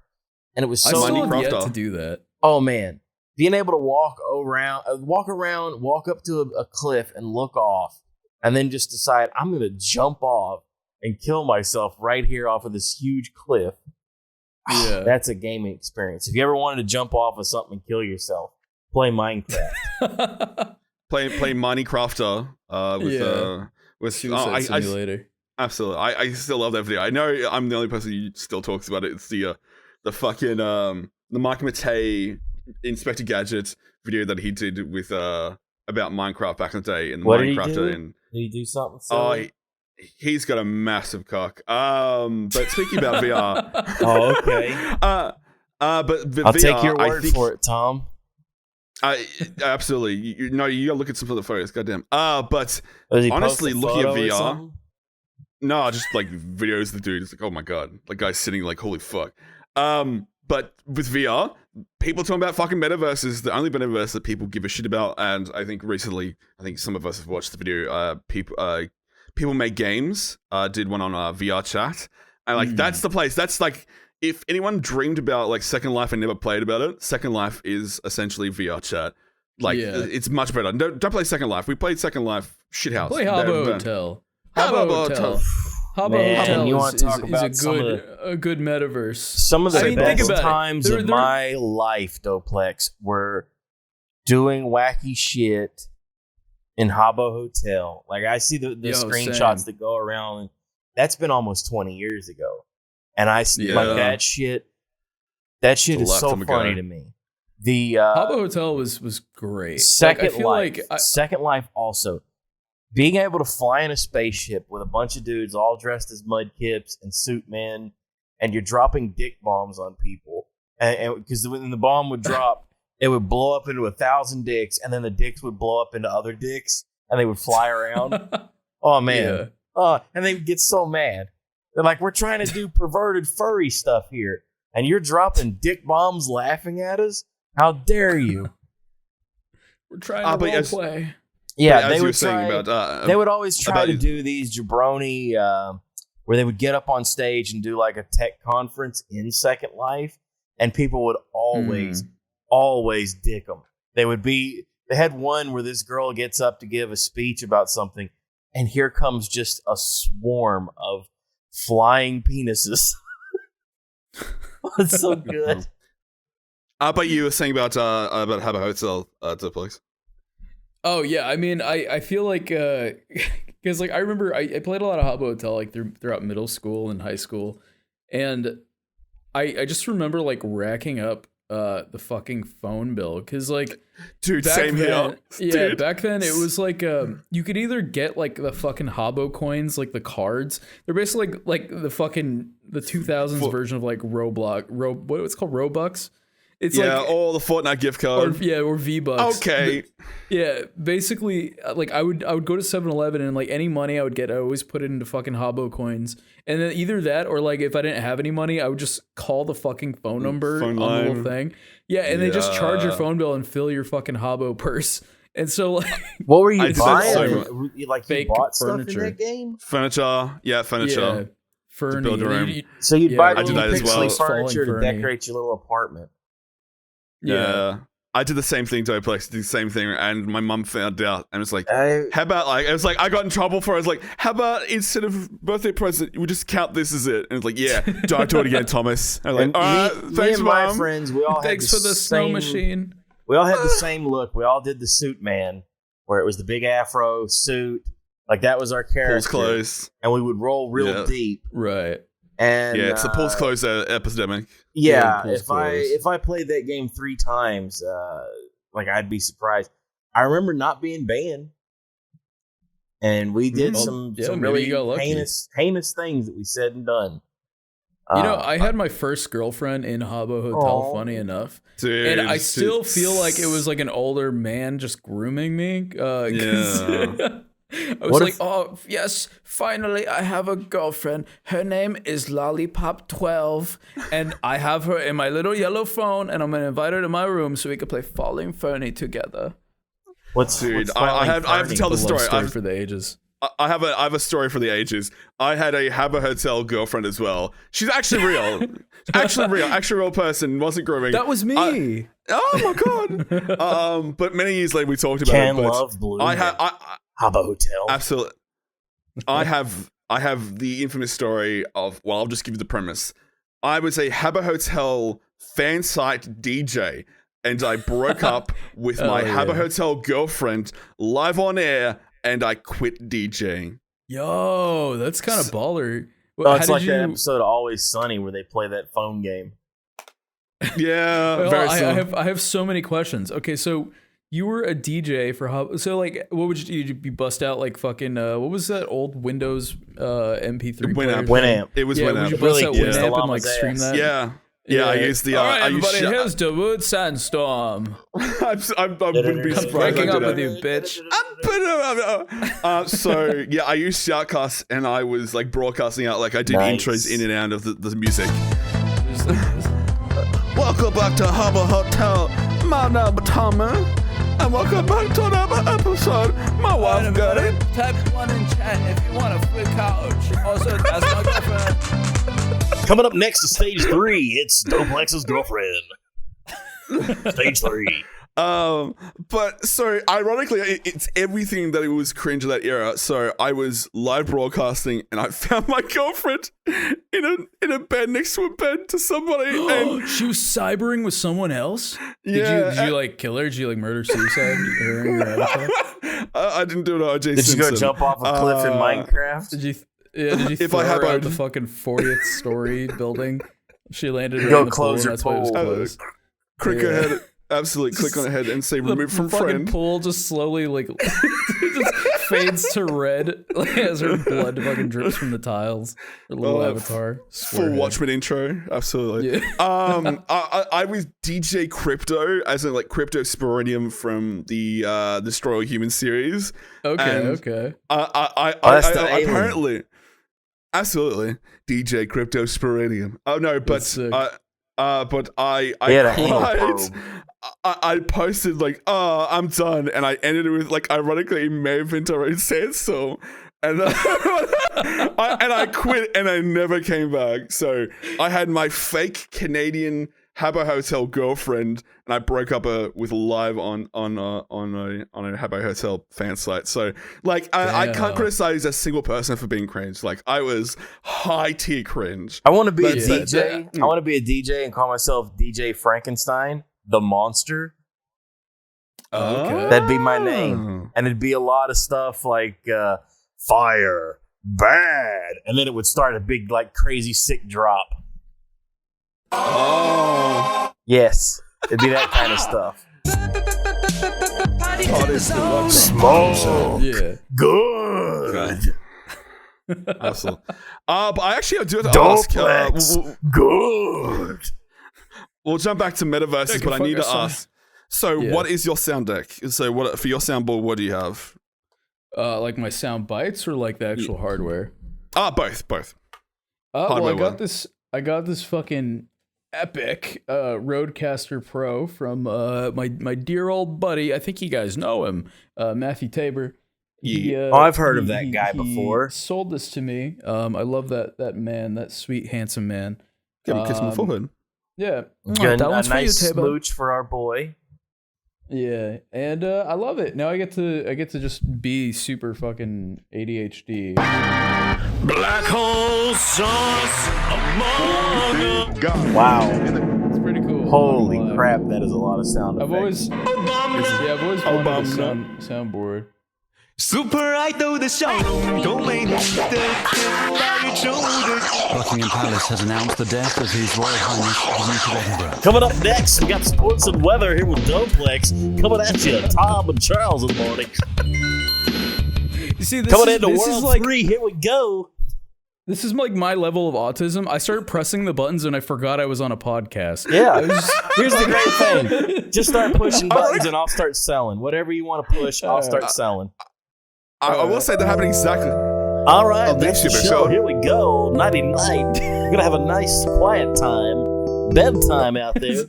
and it was so. I still have yet to do that. Oh man. Being able to walk up to a cliff and look off, and then just decide I'm going to jump off and kill myself right here off of this huge cliff. Yeah, that's a gaming experience. If you ever wanted to jump off of something and kill yourself, play Minecraft. play Minecrafter with Suicide Simulator. Absolutely, I still love that video. I know I'm the only person who still talks about it. It's the fucking the Mike Matei Inspector Gadget video that he did with about Minecraft back in the day. And what Minecraft did he do something silly? He's got a massive cock. But speaking about VR, okay. But I'll VR, take your word for it, Tom. Absolutely. You gotta look at some of the photos. Goddamn. But honestly, looking at VR, no, just like videos of the dude. It's like, oh my god, like guy's sitting like, holy fuck. But with VR, people talking about fucking metaverses, the only metaverse that people give a shit about, and I think recently, some of us have watched the video. People Make Games did one on VR chat, and like that's the place. That's like if anyone dreamed about like Second Life and never played about it, Second Life is essentially VR chat. Like it's much better. Don't play Second Life. We played Second Life shithouse. Play Habbo Hotel. Habbo Hotel. Habbo Hotel is a good metaverse. Some of the best times of my life, Doplex, were doing wacky shit in Habbo Hotel. Like I see the screenshots that go around. And that's been almost 20 years ago, and I like that shit. That shit is so funny to me. The Habbo Hotel was great. Second Life also. Being able to fly in a spaceship with a bunch of dudes all dressed as mudkips and suit men, and you're dropping dick bombs on people, and because when the bomb would drop, it would blow up into 1,000 dicks, and then the dicks would blow up into other dicks, and they would fly around. Oh man, and they would get so mad. They're like, "We're trying to do perverted furry stuff here, and you're dropping dick bombs, laughing at us. How dare you?" We're trying to role play. Yeah, they would they would always try to do these jabroni where they would get up on stage and do like a tech conference in Second Life, and people would always dick them. They had one where this girl gets up to give a speech about something, and here comes just a swarm of flying penises. It's so good. But you were saying about Habbo Hotel, Doplex. Oh yeah, I mean, I feel like because like I remember I played a lot of Habbo Hotel like throughout middle school and high school, and I just remember like racking up the fucking phone bill because like dude, same here. Yeah, dude. Back then it was like you could either get like the fucking Habbo coins, like the cards. They're basically like the 2000s version of like what's called Robux. It's like all the Fortnite gift card. Or V-Bucks. Okay. Yeah, basically, like I would go to 7-Eleven and like any money I would get, I always put it into fucking Habbo coins. And then either that or like if I didn't have any money, I would just call the fucking phone number on the little thing. Yeah, and they just charge your phone bill and fill your fucking Habbo purse. And so like, what were you buying? So like fake you bought furniture. Stuff in that game? Furniture. Yeah, to build your own. So you'd buy I did that as well. furniture to decorate your little apartment. Yeah. I did the same thing, Doplex, did the same thing, and my mum found out, and was like, how about, like, it was like, I got in trouble for it, I was like, how about, instead of birthday present, we just count this as it, and it's like, yeah, don't do it again, Thomas. And I'm like, all right, thanks, and Mom. My friends, we all thanks for the snow machine. We all had the same look, we all did the suit man, where it was the big afro suit, like, that was our character. Pulls close. And we would roll real deep. Right. And yeah, it's the Pulls Close epidemic. Yeah, if I played that game 3 times, like I'd be surprised. I remember not being banned, and we did some really heinous things that we said and done. You know, I had my first girlfriend in Habbo Hotel. Funny enough, dude, and I still feel like it was like an older man just grooming me. I was like, oh, yes, finally I have a girlfriend. Her name is Lollipop12, and I have her in my little yellow phone, and I'm going to invite her to my room so we can play Falling Fernie together. I have to tell the story. For the ages. I have a story for the ages. I had a Habbo Hotel girlfriend as well. She's actually real. actually real person. Wasn't grooming. That was me. Oh my god. But many years later we talked about it. But love blue. Habbo Hotel. Absolutely. I have the infamous story of, well, I'll just give you the premise. I was a Habbo Hotel fan site DJ, and I broke up with my Habbo Hotel girlfriend live on air, and I quit DJing. Yo, that's kind of baller. It's like that episode of Always Sunny where they play that phone game. Yeah, I have so many questions. Okay, so you were a DJ for Habbo. So like, what would you bust out like fucking? What was that old Windows MP3 player? Winamp. It was Winamp. Winamp. Would you bust out Winamp and like stream that? Yeah, I used the. All right, everybody, here's the wood sandstorm. I wouldn't be surprised. Breaking up with you, bitch. So yeah, I used Shoutcast, and I was like broadcasting out, like I did intros in and out of the music. Welcome back to Habbo Hotel. My name is Tommy, and welcome back to another episode. My wife got it. Type 1 in chat if you want a free couch. Also, that's my girlfriend. Coming up next to stage 3, it's Doplex's girlfriend. Stage 3. But so ironically, it's everything that it was cringe of that era. So I was live broadcasting, and I found my girlfriend in a bed next to a bed to somebody, and she was cybering with someone else. Yeah, did you like kill her? Did you like murder suicide? I didn't do it. OJ Did Simpson. you go jump off a cliff in Minecraft? Did you throw her out the fucking 40th story building? She landed right in the pool, and that's why it was closed. Crick her head. Absolutely, click on her head and say remove from friend. The pool just slowly like just fades to red as her blood fucking drips from the tiles. Her little avatar. Full Watchmen intro, absolutely. Yeah. I was DJ Crypto, as in like Crypto Sporanium from the Destroy All Humans series. Okay. I apparently, absolutely DJ Crypto Sporanium. Oh no, but I cried. I posted like, oh, I'm done, and I ended it with like, ironically, Mayhem in Sandstorm, and I quit, and I never came back. So I had my fake Canadian Habbo Hotel girlfriend, and I broke up with live on a Habbo Hotel fan site. So like, I can't criticize a single person for being cringe. Like, I was high tier cringe. I want to be a DJ. I want to be a DJ and call myself DJ Frankenstein. the monster. Okay. That'd be my name. And it'd be a lot of stuff like fire, bad. And then it would start a big, like, crazy sick drop. Oh. Yes. It'd be that kind of stuff. Smoke. Yeah. Good. Awesome. But I actually do have to Doplex. Good. We'll jump back to metaverses, but I need to ask. So, what is your sound deck? So, what for your soundboard? What do you have? Like my sound bites or like the actual hardware? Both. Well, I got this fucking epic Rodecaster Pro from my dear old buddy. I think you guys know him, Matthew Tabor. I've heard of that guy before. Sold this to me. I love that man, that sweet handsome man. Give him a kiss on the forehead. Yeah, that one's a nice for you, Tabor. smooch for our boy. Yeah, and I love it. Now I get to just be super fucking ADHD. Black hole sauce among us. Wow. It's pretty cool. Holy crap, that is a lot of sound I've effects. I've always wanted a soundboard. Super Idol the show. Buckingham Palace has announced the death of His Royal Highness the Duke of Edinburgh. Coming up next, we got sports and weather here with Doplex. Coming at you, Tom and Charles in the morning. You see, Coming into World 3, here we go. This is like my level of autism. I started pressing the buttons and I forgot I was on a podcast. Yeah. Here's the great thing. Just start pushing buttons and I'll start selling. Whatever you want to push, I'll start selling. I will say that happened exactly. All right, that's the show. Here we go. Nighty night. We're going to have a nice quiet time. Bedtime out there. Is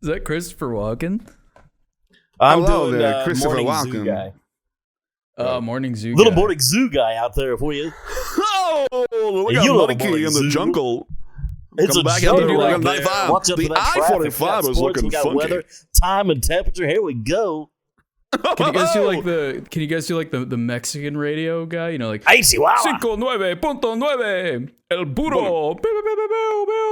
that Christopher Walken? I'm Hello doing there, Christopher Morning Walken. Zoo guy. Morning Zoo Little guy. morning zoo guy out there for you. Oh, we got You a little monkey boy in the zoo. jungle. It's Come a back jungle out there, out we got there. 95. Watch out The for that traffic. We got I-45 is sports, looking we got funky. weather, time, and temperature. Here we go. Can you guys do like the Mexican radio guy? You know, like Ay, Chihuahua. 5.9.9 El Burro.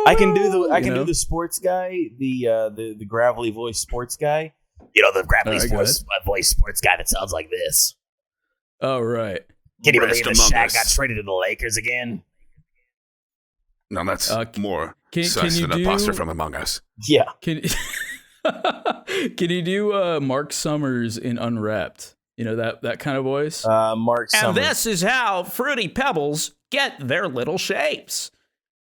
I can do the sports guy, the gravelly voice sports guy. You know, the gravelly All right, voice sports guy that sounds like this. Oh right. Can you Rest believe that among Shaq us. got traded to the Lakers again? No, that's more can sus you than a do- poster from Among Us. Yeah. Can you do Mark Summers in Unwrapped? You know that kind of voice. Mark And Summers. this is how Fruity Pebbles get their little shapes.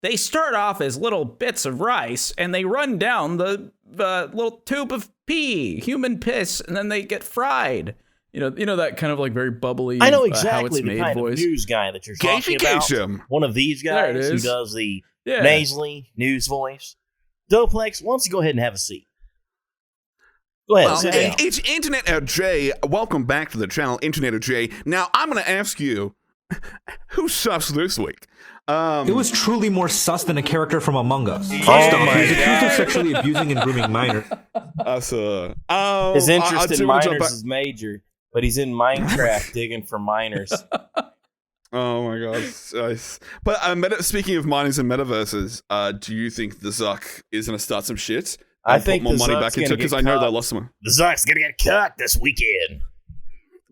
They start off as little bits of rice, and they run down the little tube of pee, human piss, and then they get fried. You know that kind of like very bubbly. I know how exactly it's the made kind voice. of news guy that you're talking about. Gamification. One of these There it guys who is. does the Yeah. nasally news voice. Doplex, why don't you go ahead and have a seat? Go ahead, sit down. It's Internet J. Welcome back to the channel, Internet J. Now, I'm going to ask you, who sucks this week? It was truly more sus than a character from Among Us. First Oh off, my he was accused of sexually abusing and grooming minors. His interest in minors is major, but he's in Minecraft digging for miners. Oh my god. But speaking of miners and metaverses, do you think the Zucc is going to start some shit? I And think put more the money Zuck's back into it gonna because get I know cut. they lost some. The Zuck's gonna get cut this weekend.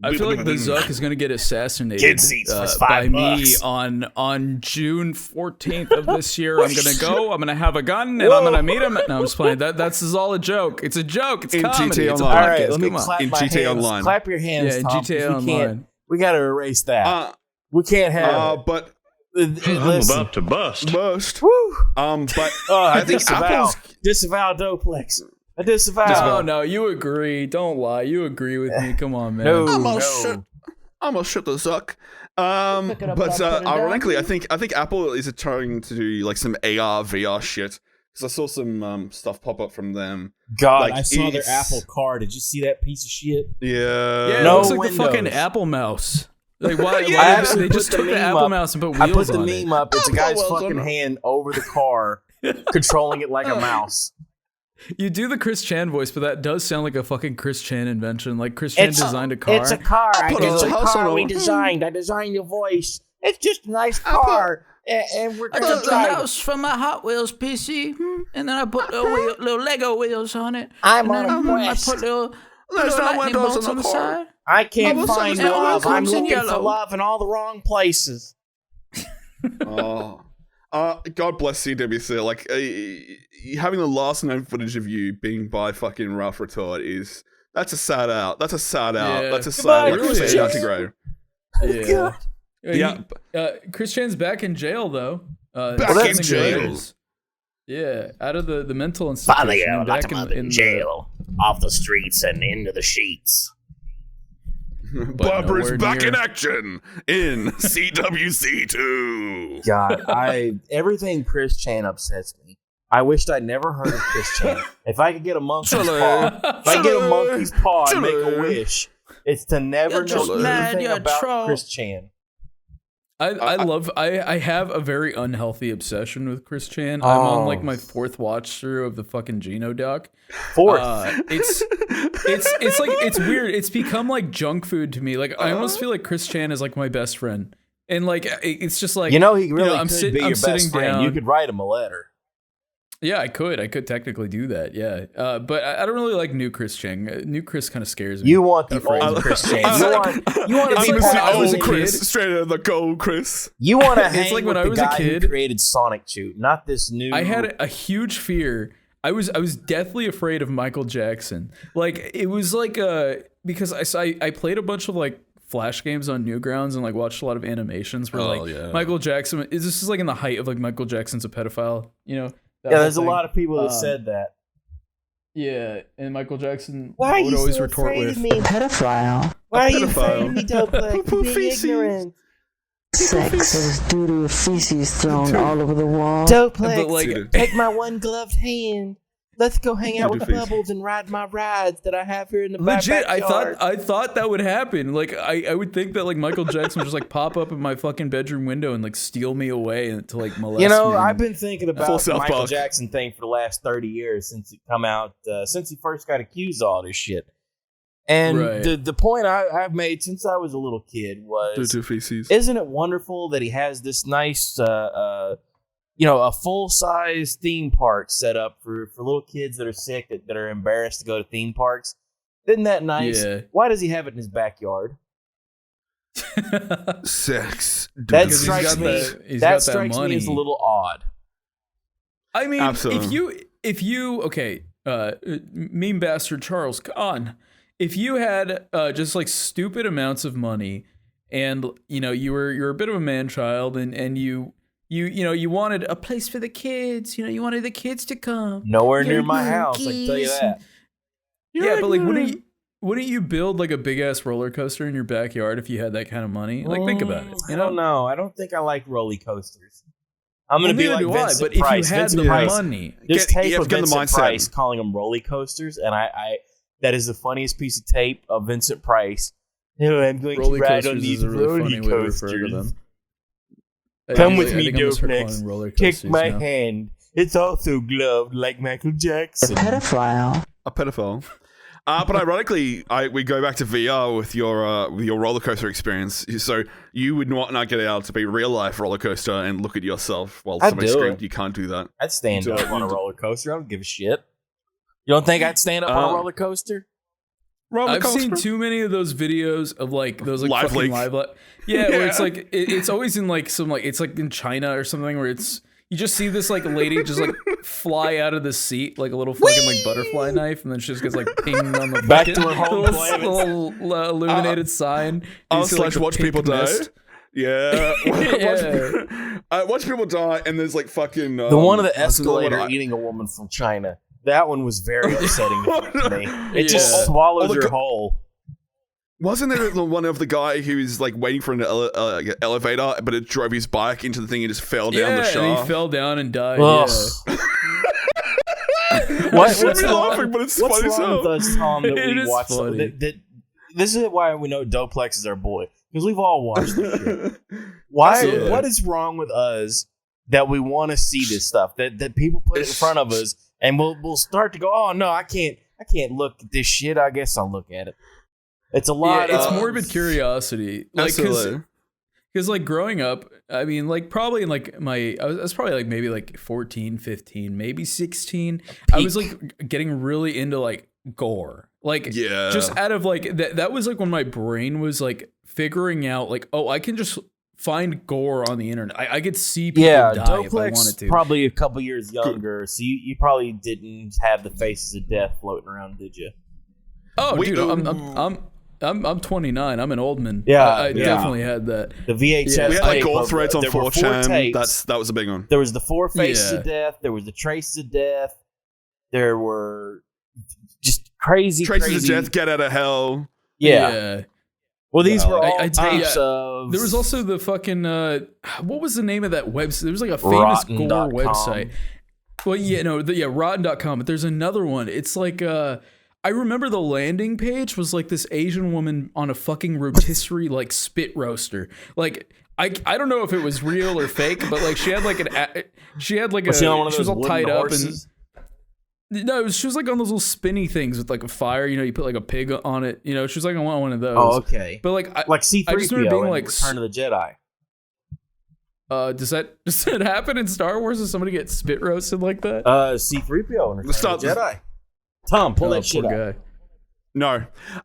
I feel like the Zucc is going to get assassinated Kid seats for by $5. me on June 14th of this year. I'm going to go. I'm going to have a gun and I'm going to meet him. No, I'm just playing. That's all a joke. It's a joke. It's In comedy. GTA It's a Online. All right, podcast. let me Come on. clap In my GTA hands. Online. Clap your hands, Yeah, in Tom, 'cause GTA we Online. can't. We got to erase that. We can't have But it. I'm Listen. about to bust. most. Woo. But I think Apple's. disavow Doplex. I disavow. No, you agree. Don't lie. You agree with me. Come on, man. No, I'm gonna shut the Zucc. But ironically, I think Apple is trying to do like some AR VR shit because I saw some stuff pop up from them. God, Like, I saw their it's- Apple car. Did you see that piece of shit? Yeah. Yeah, it No looks like windows. the fucking Apple mouse. Like why? I why actually they put just the took the meme Apple up. mouse and put I wheels put the on meme it. up. It's a guy's Wheels on fucking it. hand over the car, controlling it like a mouse. You do the Chris Chan voice, but that does sound like a fucking Chris Chan invention. Like Chris Chan designed a car. It's a car. put It's a a house car on we it. designed. I designed your voice. It's just a nice car, and we're I going took to the drive. house from my Hot Wheels PC, and then I put little Lego wheels on it. I'm and on then a quest. I put little lightning bolts on the side. I can't find love. I'm comes in looking for yellow. love in all the wrong places. God bless CWC. Like, having the last known footage of you being by fucking Ralph Retort that's a sad out. That's a sad out. Yeah. That's a Goodbye, sad Chris out to grow. Yeah. Yeah. Chris Chan's back in jail though. Back in jail. Yeah, out of the mental institution. Finally, and locked him up in jail, off the streets and into the sheets. Barbara's nowhere back near. in action in CWC2. God, everything Chris Chan upsets me. I wished I'd never heard of Chris Chan. If I could get a monkey's paw, and make a wish, it's to never You're just know mad, anything you're a about troll. Chris Chan. I have a very unhealthy obsession with Chris Chan. I'm on like my 4th watch through of the fucking Geno doc. 4th. It's like it's weird. It's become like junk food to me. Like I almost feel like Chris Chan is like my best friend. And like it's just like He really I'm could be your best sitting friend. down. You could write him a letter. Yeah, I could technically do that. Yeah, but I don't really like new Chris Chan. New Chris kind of scares me. You want the old Chris Chan. You want to It's be like part when I of was the a old kid. Chris, straight out of the gold, Chris. You want to It's hang like with when I the was a guy who kid. created Sonic Shoot, not this new. I had a huge fear. I was deathly afraid of Michael Jackson. Like it was like because I played a bunch of like Flash games on Newgrounds and like watched a lot of animations where Michael Jackson this is like in the height of like Michael Jackson's a pedophile, you know. Yeah, there's a lot of people that said that. Yeah, and Michael Jackson Why are would you always so retort afraid with of me? Pedophile. Why are you afraid of me, Doplex? For being ignorant. Sex is doo-doo of feces thrown all over the wall. Doplex, take my one gloved hand. Let's go hang out with Bubbles and ride my rides that I have here in the legit. backyard. I thought that would happen. Like I would think that like Michael Jackson would just like pop up in my fucking bedroom window and like steal me away and to like molest me. You know, I've been thinking about the Michael Park. Jackson thing for the last 30 years since it come out, since he first got accused of all this shit. And Right. the point I've made since I was a little kid was, isn't it wonderful that he has this nice, a full-size theme park set up for little kids that are sick, that are embarrassed to go to theme parks? Isn't that nice? Yeah. Why does he have it in his backyard? Sex. That strikes me. That strikes me as a little odd. I mean, Absolutely. if you okay, meme bastard Charles Kahn, if you had just like stupid amounts of money, and you're a bit of a man child, and you wanted a place for the kids, you wanted the kids to come. Nowhere near my house, I can tell you that. Yeah, but like, wouldn't you build like a big ass roller coaster in your backyard if you had that kind of money? Like, think about it. I don't know. I don't think I like roller coasters. I'm gonna be like Vincent but Price. if you had Vincent the Price. money, There's you tape have of to get the Vincent mindset. Price calling them roller coasters, and I that is the funniest piece of tape of Vincent Price. I'm going roller to ride coasters on these is a really roller funny way to refer to coasters. them. Come I with me, think I'm gonna start calling Doplex. them roller Take coasters my now. hand. It's also gloved like Michael Jackson. Pedophile. A pedophile. But ironically, we go back to VR with your roller coaster experience. So you would not get out to be real life roller coaster and look at yourself while I'd somebody do screamed. it. You can't do that. I'd stand So- up on a roller coaster. I don't give a shit. You don't think I'd stand up on a roller coaster? I've seen too many of those videos of like those like Live fucking leak. live. Yeah, where it's like it's always in like some like it's like in China or something where it's you just see this like lady just like fly out of the seat like a little fucking like butterfly knife, and then she just gets like pinged on the Back fucking to her home little, planet. little illuminated sign. And I'll you see, like, the watch pink people die. mist. Yeah. Yeah. Watch people die, and there's like fucking The one of the what's the one escalator I- eating a woman from China. That one was very upsetting to me. It just Yeah. swallows Oh, the her go- whole. Wasn't there the one of the guy who was like waiting for an elevator, but it drove his bike into the thing and just fell down the Yeah, and shaft? he fell down and died. Ugh. Yeah. What's What's wrong, laughing, but it's what's funny as wrong hell. with us, Tom, that It we is watch funny. that this is why we know Doplex is our boy. Because we've all watched this shit. Why? Absolutely. What is wrong with us that we want to see this stuff? That people put it in front of us, and we'll start to go, oh no, I can't look at this shit. I guess I'll look at it. It's a lot. Yeah, it's of morbid curiosity. Like, 'cause Absolutely. Because like growing up, I mean, like probably in like I was probably like maybe like 14, 15, maybe 16. I was like getting really into like gore. Like just out of like that was like when my brain was like figuring out like, oh, I can just find gore on the internet. I could see people die Doplex if I wanted to. Probably a couple years younger, so you probably didn't have the faces of death floating around, did you? Oh, dude, I'm 29. I'm an old man. Yeah, I definitely had that. The VHS. We had like gore threads on 4chan. Tapes. That was a big one. There was the 4 faces of death. There was the traces of death. There were just crazy traces of death. Get out of hell. Yeah. Well, these were all tapes of. There was also the fucking. What was the name of that website? There was like a famous gore website. Well, rotten.com. But there's another one. It's like I remember the landing page was like this Asian woman on a fucking rotisserie like spit roaster. Like I don't know if it was real or fake, but like she had like she was all tied up and no, she was like on those little spinny things with like a fire. You know, you put like a pig on it. You know, she was like on one of those. Oh, okay. But like Seethe I just remember being like Return of the Jedi. Does that happen in Star Wars? Does somebody get spit roasted like that? Seethe Repeal and Return of the Jedi. Tom, pull that shit up. No.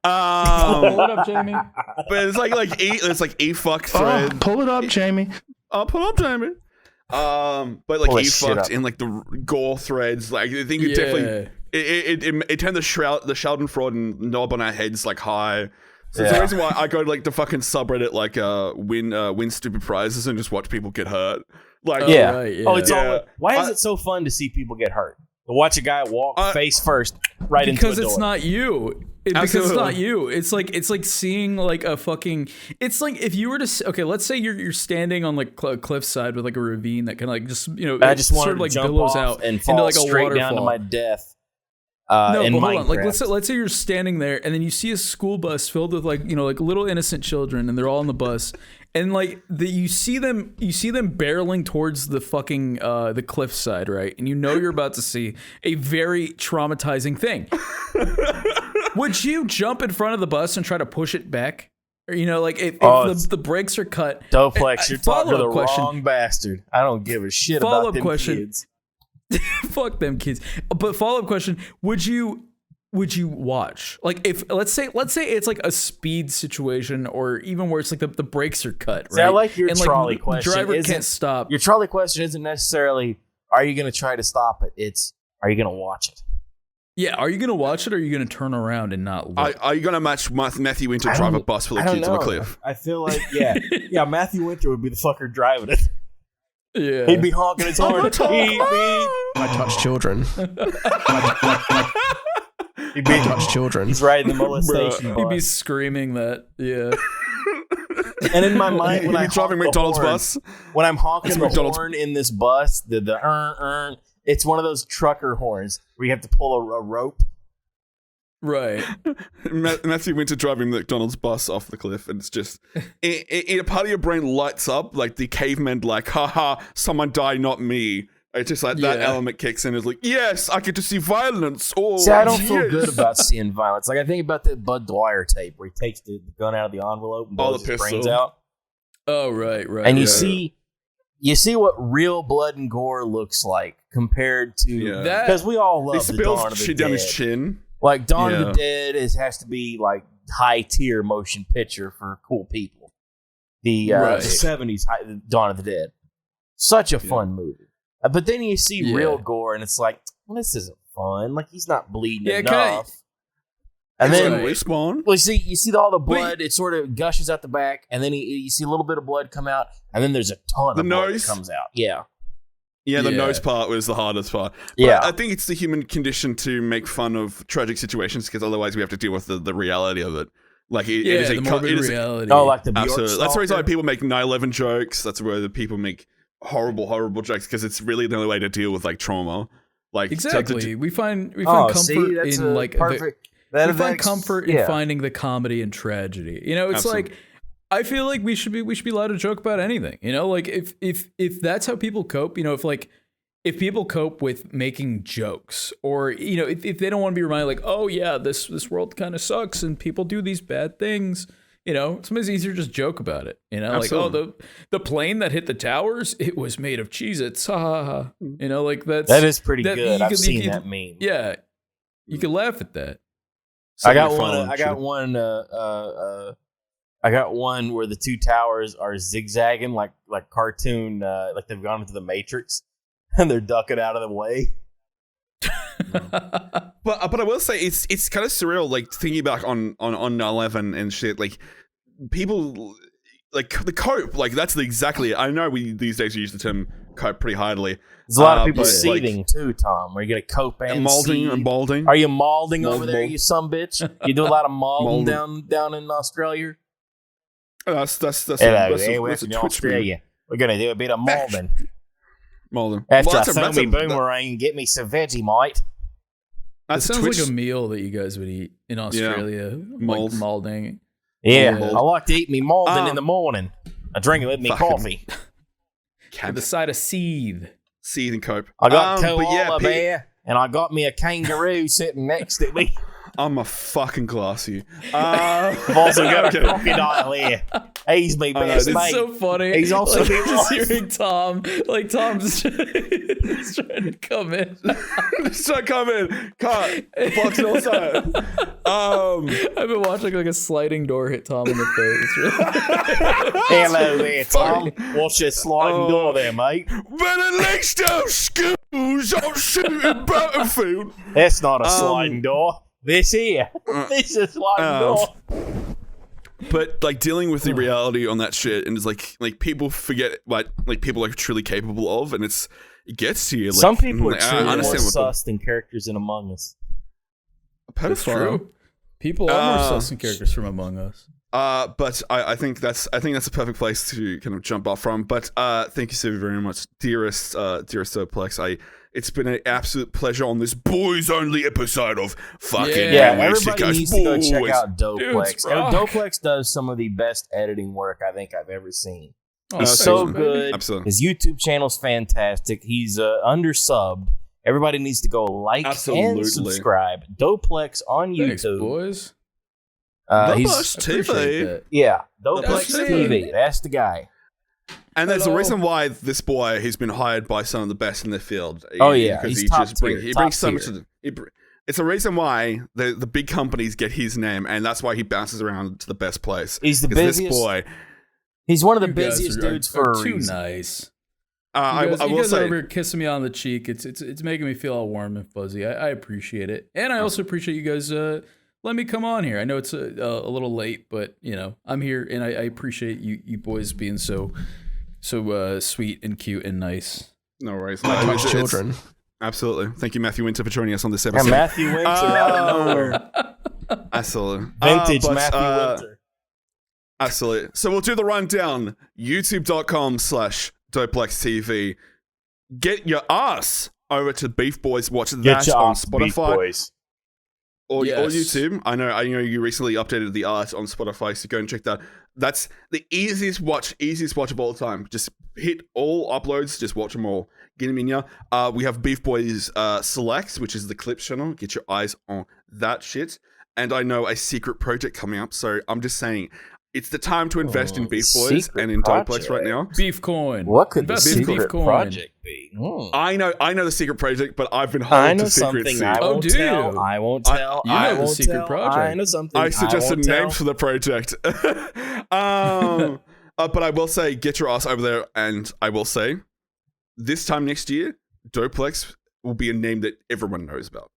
Pull it up, Jamie. But it's like e-fuck thread. Pull it up, Jamie. Pull up, Jamie. But like e-fucked in like the gore threads. Like I think it definitely it turned the Schadenfreude knob on our heads like high. So it's the reason why I go to like the fucking subreddit like win stupid prizes and just watch people get hurt. Like why is it so fun to see people get hurt? To watch a guy walk face first right into a door. Because it's not you. Because it's not you. It's like seeing like a fucking. It's like if you were to let's say you're standing on like a cliffside with like a ravine that can like just I just sort of like billows out and fall into like a straight waterfall down to my death. No, but hold on. Like let's say you're standing there and then you see a school bus filled with like like little innocent children and they're all on the bus. And like you see them barreling towards the fucking the cliffside, right? And you're about to see a very traumatizing thing. Would you jump in front of the bus and try to push it back? Or like if the brakes are cut? Doplex, you're talking to the wrong bastard. I don't give a shit about them kids. Fuck them kids. But follow-up question: Would you watch? Like if let's say it's like a speed situation, or even where it's like the brakes are cut, right? See, I like your and trolley like, question. The driver can't stop. Your trolley question isn't necessarily are you going to try to stop it? It's are you going to watch it? Yeah, are you going to watch it, or are you going to turn around and not look? Are you going to match Matthew Winter drive a bus full of kids on a cliff? I feel like Matthew Winter would be the fucker driving it. Yeah, he'd be honking his horn. I touch children. He'd be touch children. He's riding the molestation bus. He'd be screaming that. Yeah. And in my mind, when I'm driving McDonald's bus, when I'm honking the horn in this bus, the it's one of those trucker horns where you have to pull a rope. Right. Matthew Winter driving the McDonald's bus off the cliff, and it's just in a part of your brain lights up like the caveman, like, haha, someone died, not me. It's just like that element kicks in. It's like, yes, I get to see violence. Oh, see, I don't feel good about seeing violence. Like I think about the Bud Dwyer tape where he takes the gun out of the envelope and blows his brains out. Oh, right. And you see what real blood and gore looks like compared to because we all love the Dawn of the Dead. Down his chin. Like Dawn of the Dead has to be like high tier motion picture for cool people. The 70s Dawn of the Dead, such a fun movie. But then you see real gore, and it's like, well, this isn't fun. Like he's not bleeding enough. And then respawn. Well, you see all the blood. It sort of gushes out the back, and then you see a little bit of blood come out, and then there's a ton of blood that comes out. Yeah, the nose part was the hardest part. But I think it's the human condition to make fun of tragic situations because otherwise we have to deal with the reality of it. Like it is the morbid reality. Like the absolutely. That's the reason why people make 9/11 jokes. That's where the people make horrible jokes because it's really the only way to deal with like trauma. Like exactly, we find comfort in like perfect. We find comfort in finding the comedy and tragedy. It's like. I feel like we should be allowed to joke about anything, like if that's how people cope, if people cope with making jokes or, if they don't want to be reminded like, oh yeah, this world kind of sucks and people do these bad things, You know, sometimes it's easier to just joke about it. You know, Absolutely. like, the plane that hit the towers, it was made of Cheez-Its. Ha ha ha. You know, like that is pretty good. I've seen that meme. Yeah, you can laugh at that. I got one where the two towers are zigzagging like cartoon, like they've gone into the Matrix, and they're ducking out of the way. But I will say it's kind of surreal, like thinking back on 9/11 and shit. Like people, like the cope, like that's exactly. I know we these days use the term cope pretty hardly. There's a lot of people seething too, Tom. Are you gonna cope and molding and balding? Are you molding over there, you sumbitch? You do a lot of molding down in Australia. That's in Australia. We're gonna do a bit of molding. After I throw me boomerang and get me some Vegemite. That sounds like a meal that you guys would eat in Australia. Yeah. Like molding. Yeah, I like to eat me molding in the morning. I drink it with me coffee. With the side of Seethe. Seethe and cope. I got koala bear, and I got me a kangaroo sitting next to me. I'm a fucking classy. I've also got a crocodile here. He's my best mate. It's so funny. He's also just hearing Tom. Like Tom's trying to come in. Just trying to come in. Cut. Box it outside. I've been watching like a sliding door hit Tom in the face. Hello there, Tom. Watch your sliding door there, mate. Better next time, schools, I'll shoot in Battlefield. That's not a sliding door. This here. This is sliding door. But like dealing with the reality on that shit, and it's like people forget what like people are truly capable of, and it gets to you. Like, some people are truly more sus than characters in Among Us. That's true. People are more sus than characters from Among Us. But I think that's a perfect place to kind of jump off from. But thank you so very much, dearest Doplex. It's been an absolute pleasure on this boys-only episode of fucking everybody needs to go check out Doplex. Doplex does some of the best editing work I think I've ever seen. He's so good. Absolutely. His YouTube channel's fantastic. He's undersubbed. Everybody needs to go like and subscribe. Doplex on YouTube. Thanks, boys. DoplexTV. Yeah, DoplexTV. That's the guy. And there's a reason why this boy, he's been hired by some of the best in the field. Because he brings so much. It's a reason why the big companies get his name, and that's why he bounces around to the best place. He's the busiest. This boy, he's one of the busiest dudes for a reason. Too nice. I will you guys say, are over kissing me on the cheek. It's making me feel all warm and fuzzy. I appreciate it, and I also appreciate you guys let me come on here. I know it's a little late, but you know I'm here, and I appreciate you boys being so sweet and cute and nice. No worries. Touch children. Absolutely. Thank you, Matthew Winter, for joining us on this episode. And Matthew Winter out of nowhere. Absolutely. Vintage Matthew Winter. Absolutely. So we'll do the rundown. YouTube.com/DoplexTV. Get your ass over to Beef Boys. Watch that on Spotify. Or YouTube. I know you recently updated the art on Spotify, so go and check that. That's the easiest watch of all time. Just hit all uploads, just watch them all. Get them in ya. We have Beef Boys Selects, which is the clips channel. Get your eyes on that shit. And I know a secret project coming up, so I'm just saying it's the time to invest in Beef Boys and in Doplex right now. Beef coin. What could the secret project be? I know the secret project, but I've been holding to secrecy. I won't tell. I won't tell. I know the secret project. I know something. I suggested names for the project. But I will say, get your ass over there, and I will say, this time next year, Doplex will be a name that everyone knows about.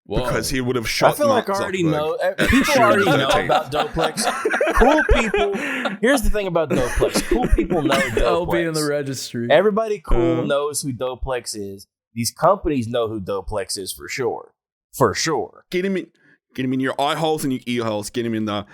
Whoa. Because he would have shot. I feel like I already know. People already know about Doplex. Cool people. Here's the thing about Doplex. Cool people know Doplex. I'll be in the registry. Everybody cool knows who Doplex is. These companies know who Doplex is for sure. For sure. Get him in your eye holes and your ear holes. Get him in the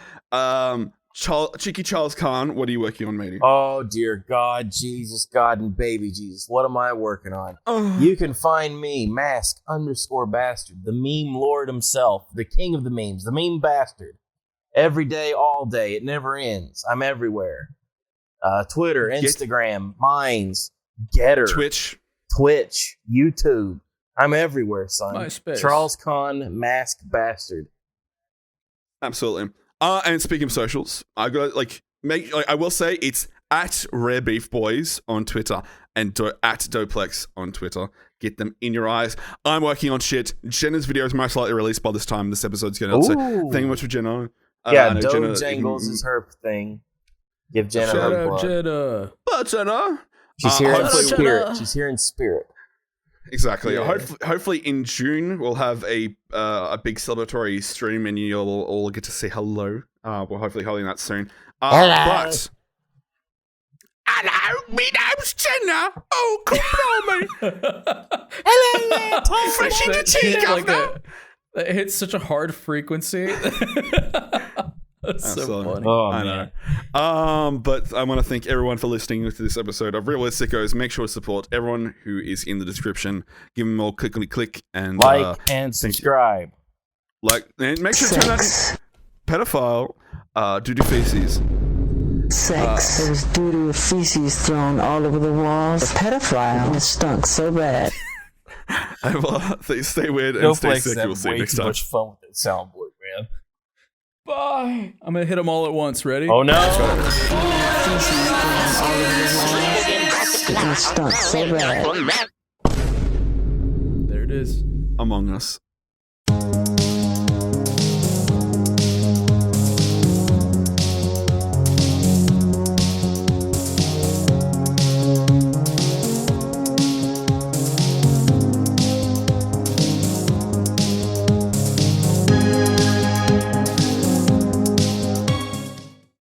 Cheeky Charles Khan. What are you working on, matey? Oh dear God, Jesus, God, and baby Jesus. What am I working on? You can find me, Mask_Bastard, the meme lord himself, the king of the memes, the meme bastard. Every day, all day, it never ends. I'm everywhere. Twitter, Instagram, Minds, Getter, Twitch, YouTube. I'm everywhere, son. MySpace. Charles Khan, Mask Bastard. Absolutely. And speaking of socials, I got I will say it's at Rare Beef Boys on Twitter and at Doplex on Twitter. Get them in your eyes. I'm working on shit. Jenna's video is most likely released by this time this episode's going out. So thank you much for Jenna. Jenna Jangles is her thing. Give Jenna Shout her out plug. Jenna. Jenna. She's here in spirit. She's here in spirit. Exactly. Yeah. Hopefully in June we'll have a big celebratory stream and you'll all get to say hello. We're hopefully holding that soon. But hello, me name's Jenna. Oh, come on me. Hello, fresh in the tea, governor. That hits such a hard frequency. That's so funny. Oh, I know. But I want to thank everyone for listening to this episode of Real World Sickos. Make sure to support everyone who is in the description. Give them all click and like and subscribe. And make sure to turn that pedophile doo-doo feces. Sex. There was doo-doo with feces thrown all over the walls. A pedophile. And it stunk so bad. Stay weird and stay sick. We'll see you next time. Much fun with that soundboard, man. Bye. I'm gonna hit them all at once. Ready? Oh no! And it stunk so bad. There it is. Among Us.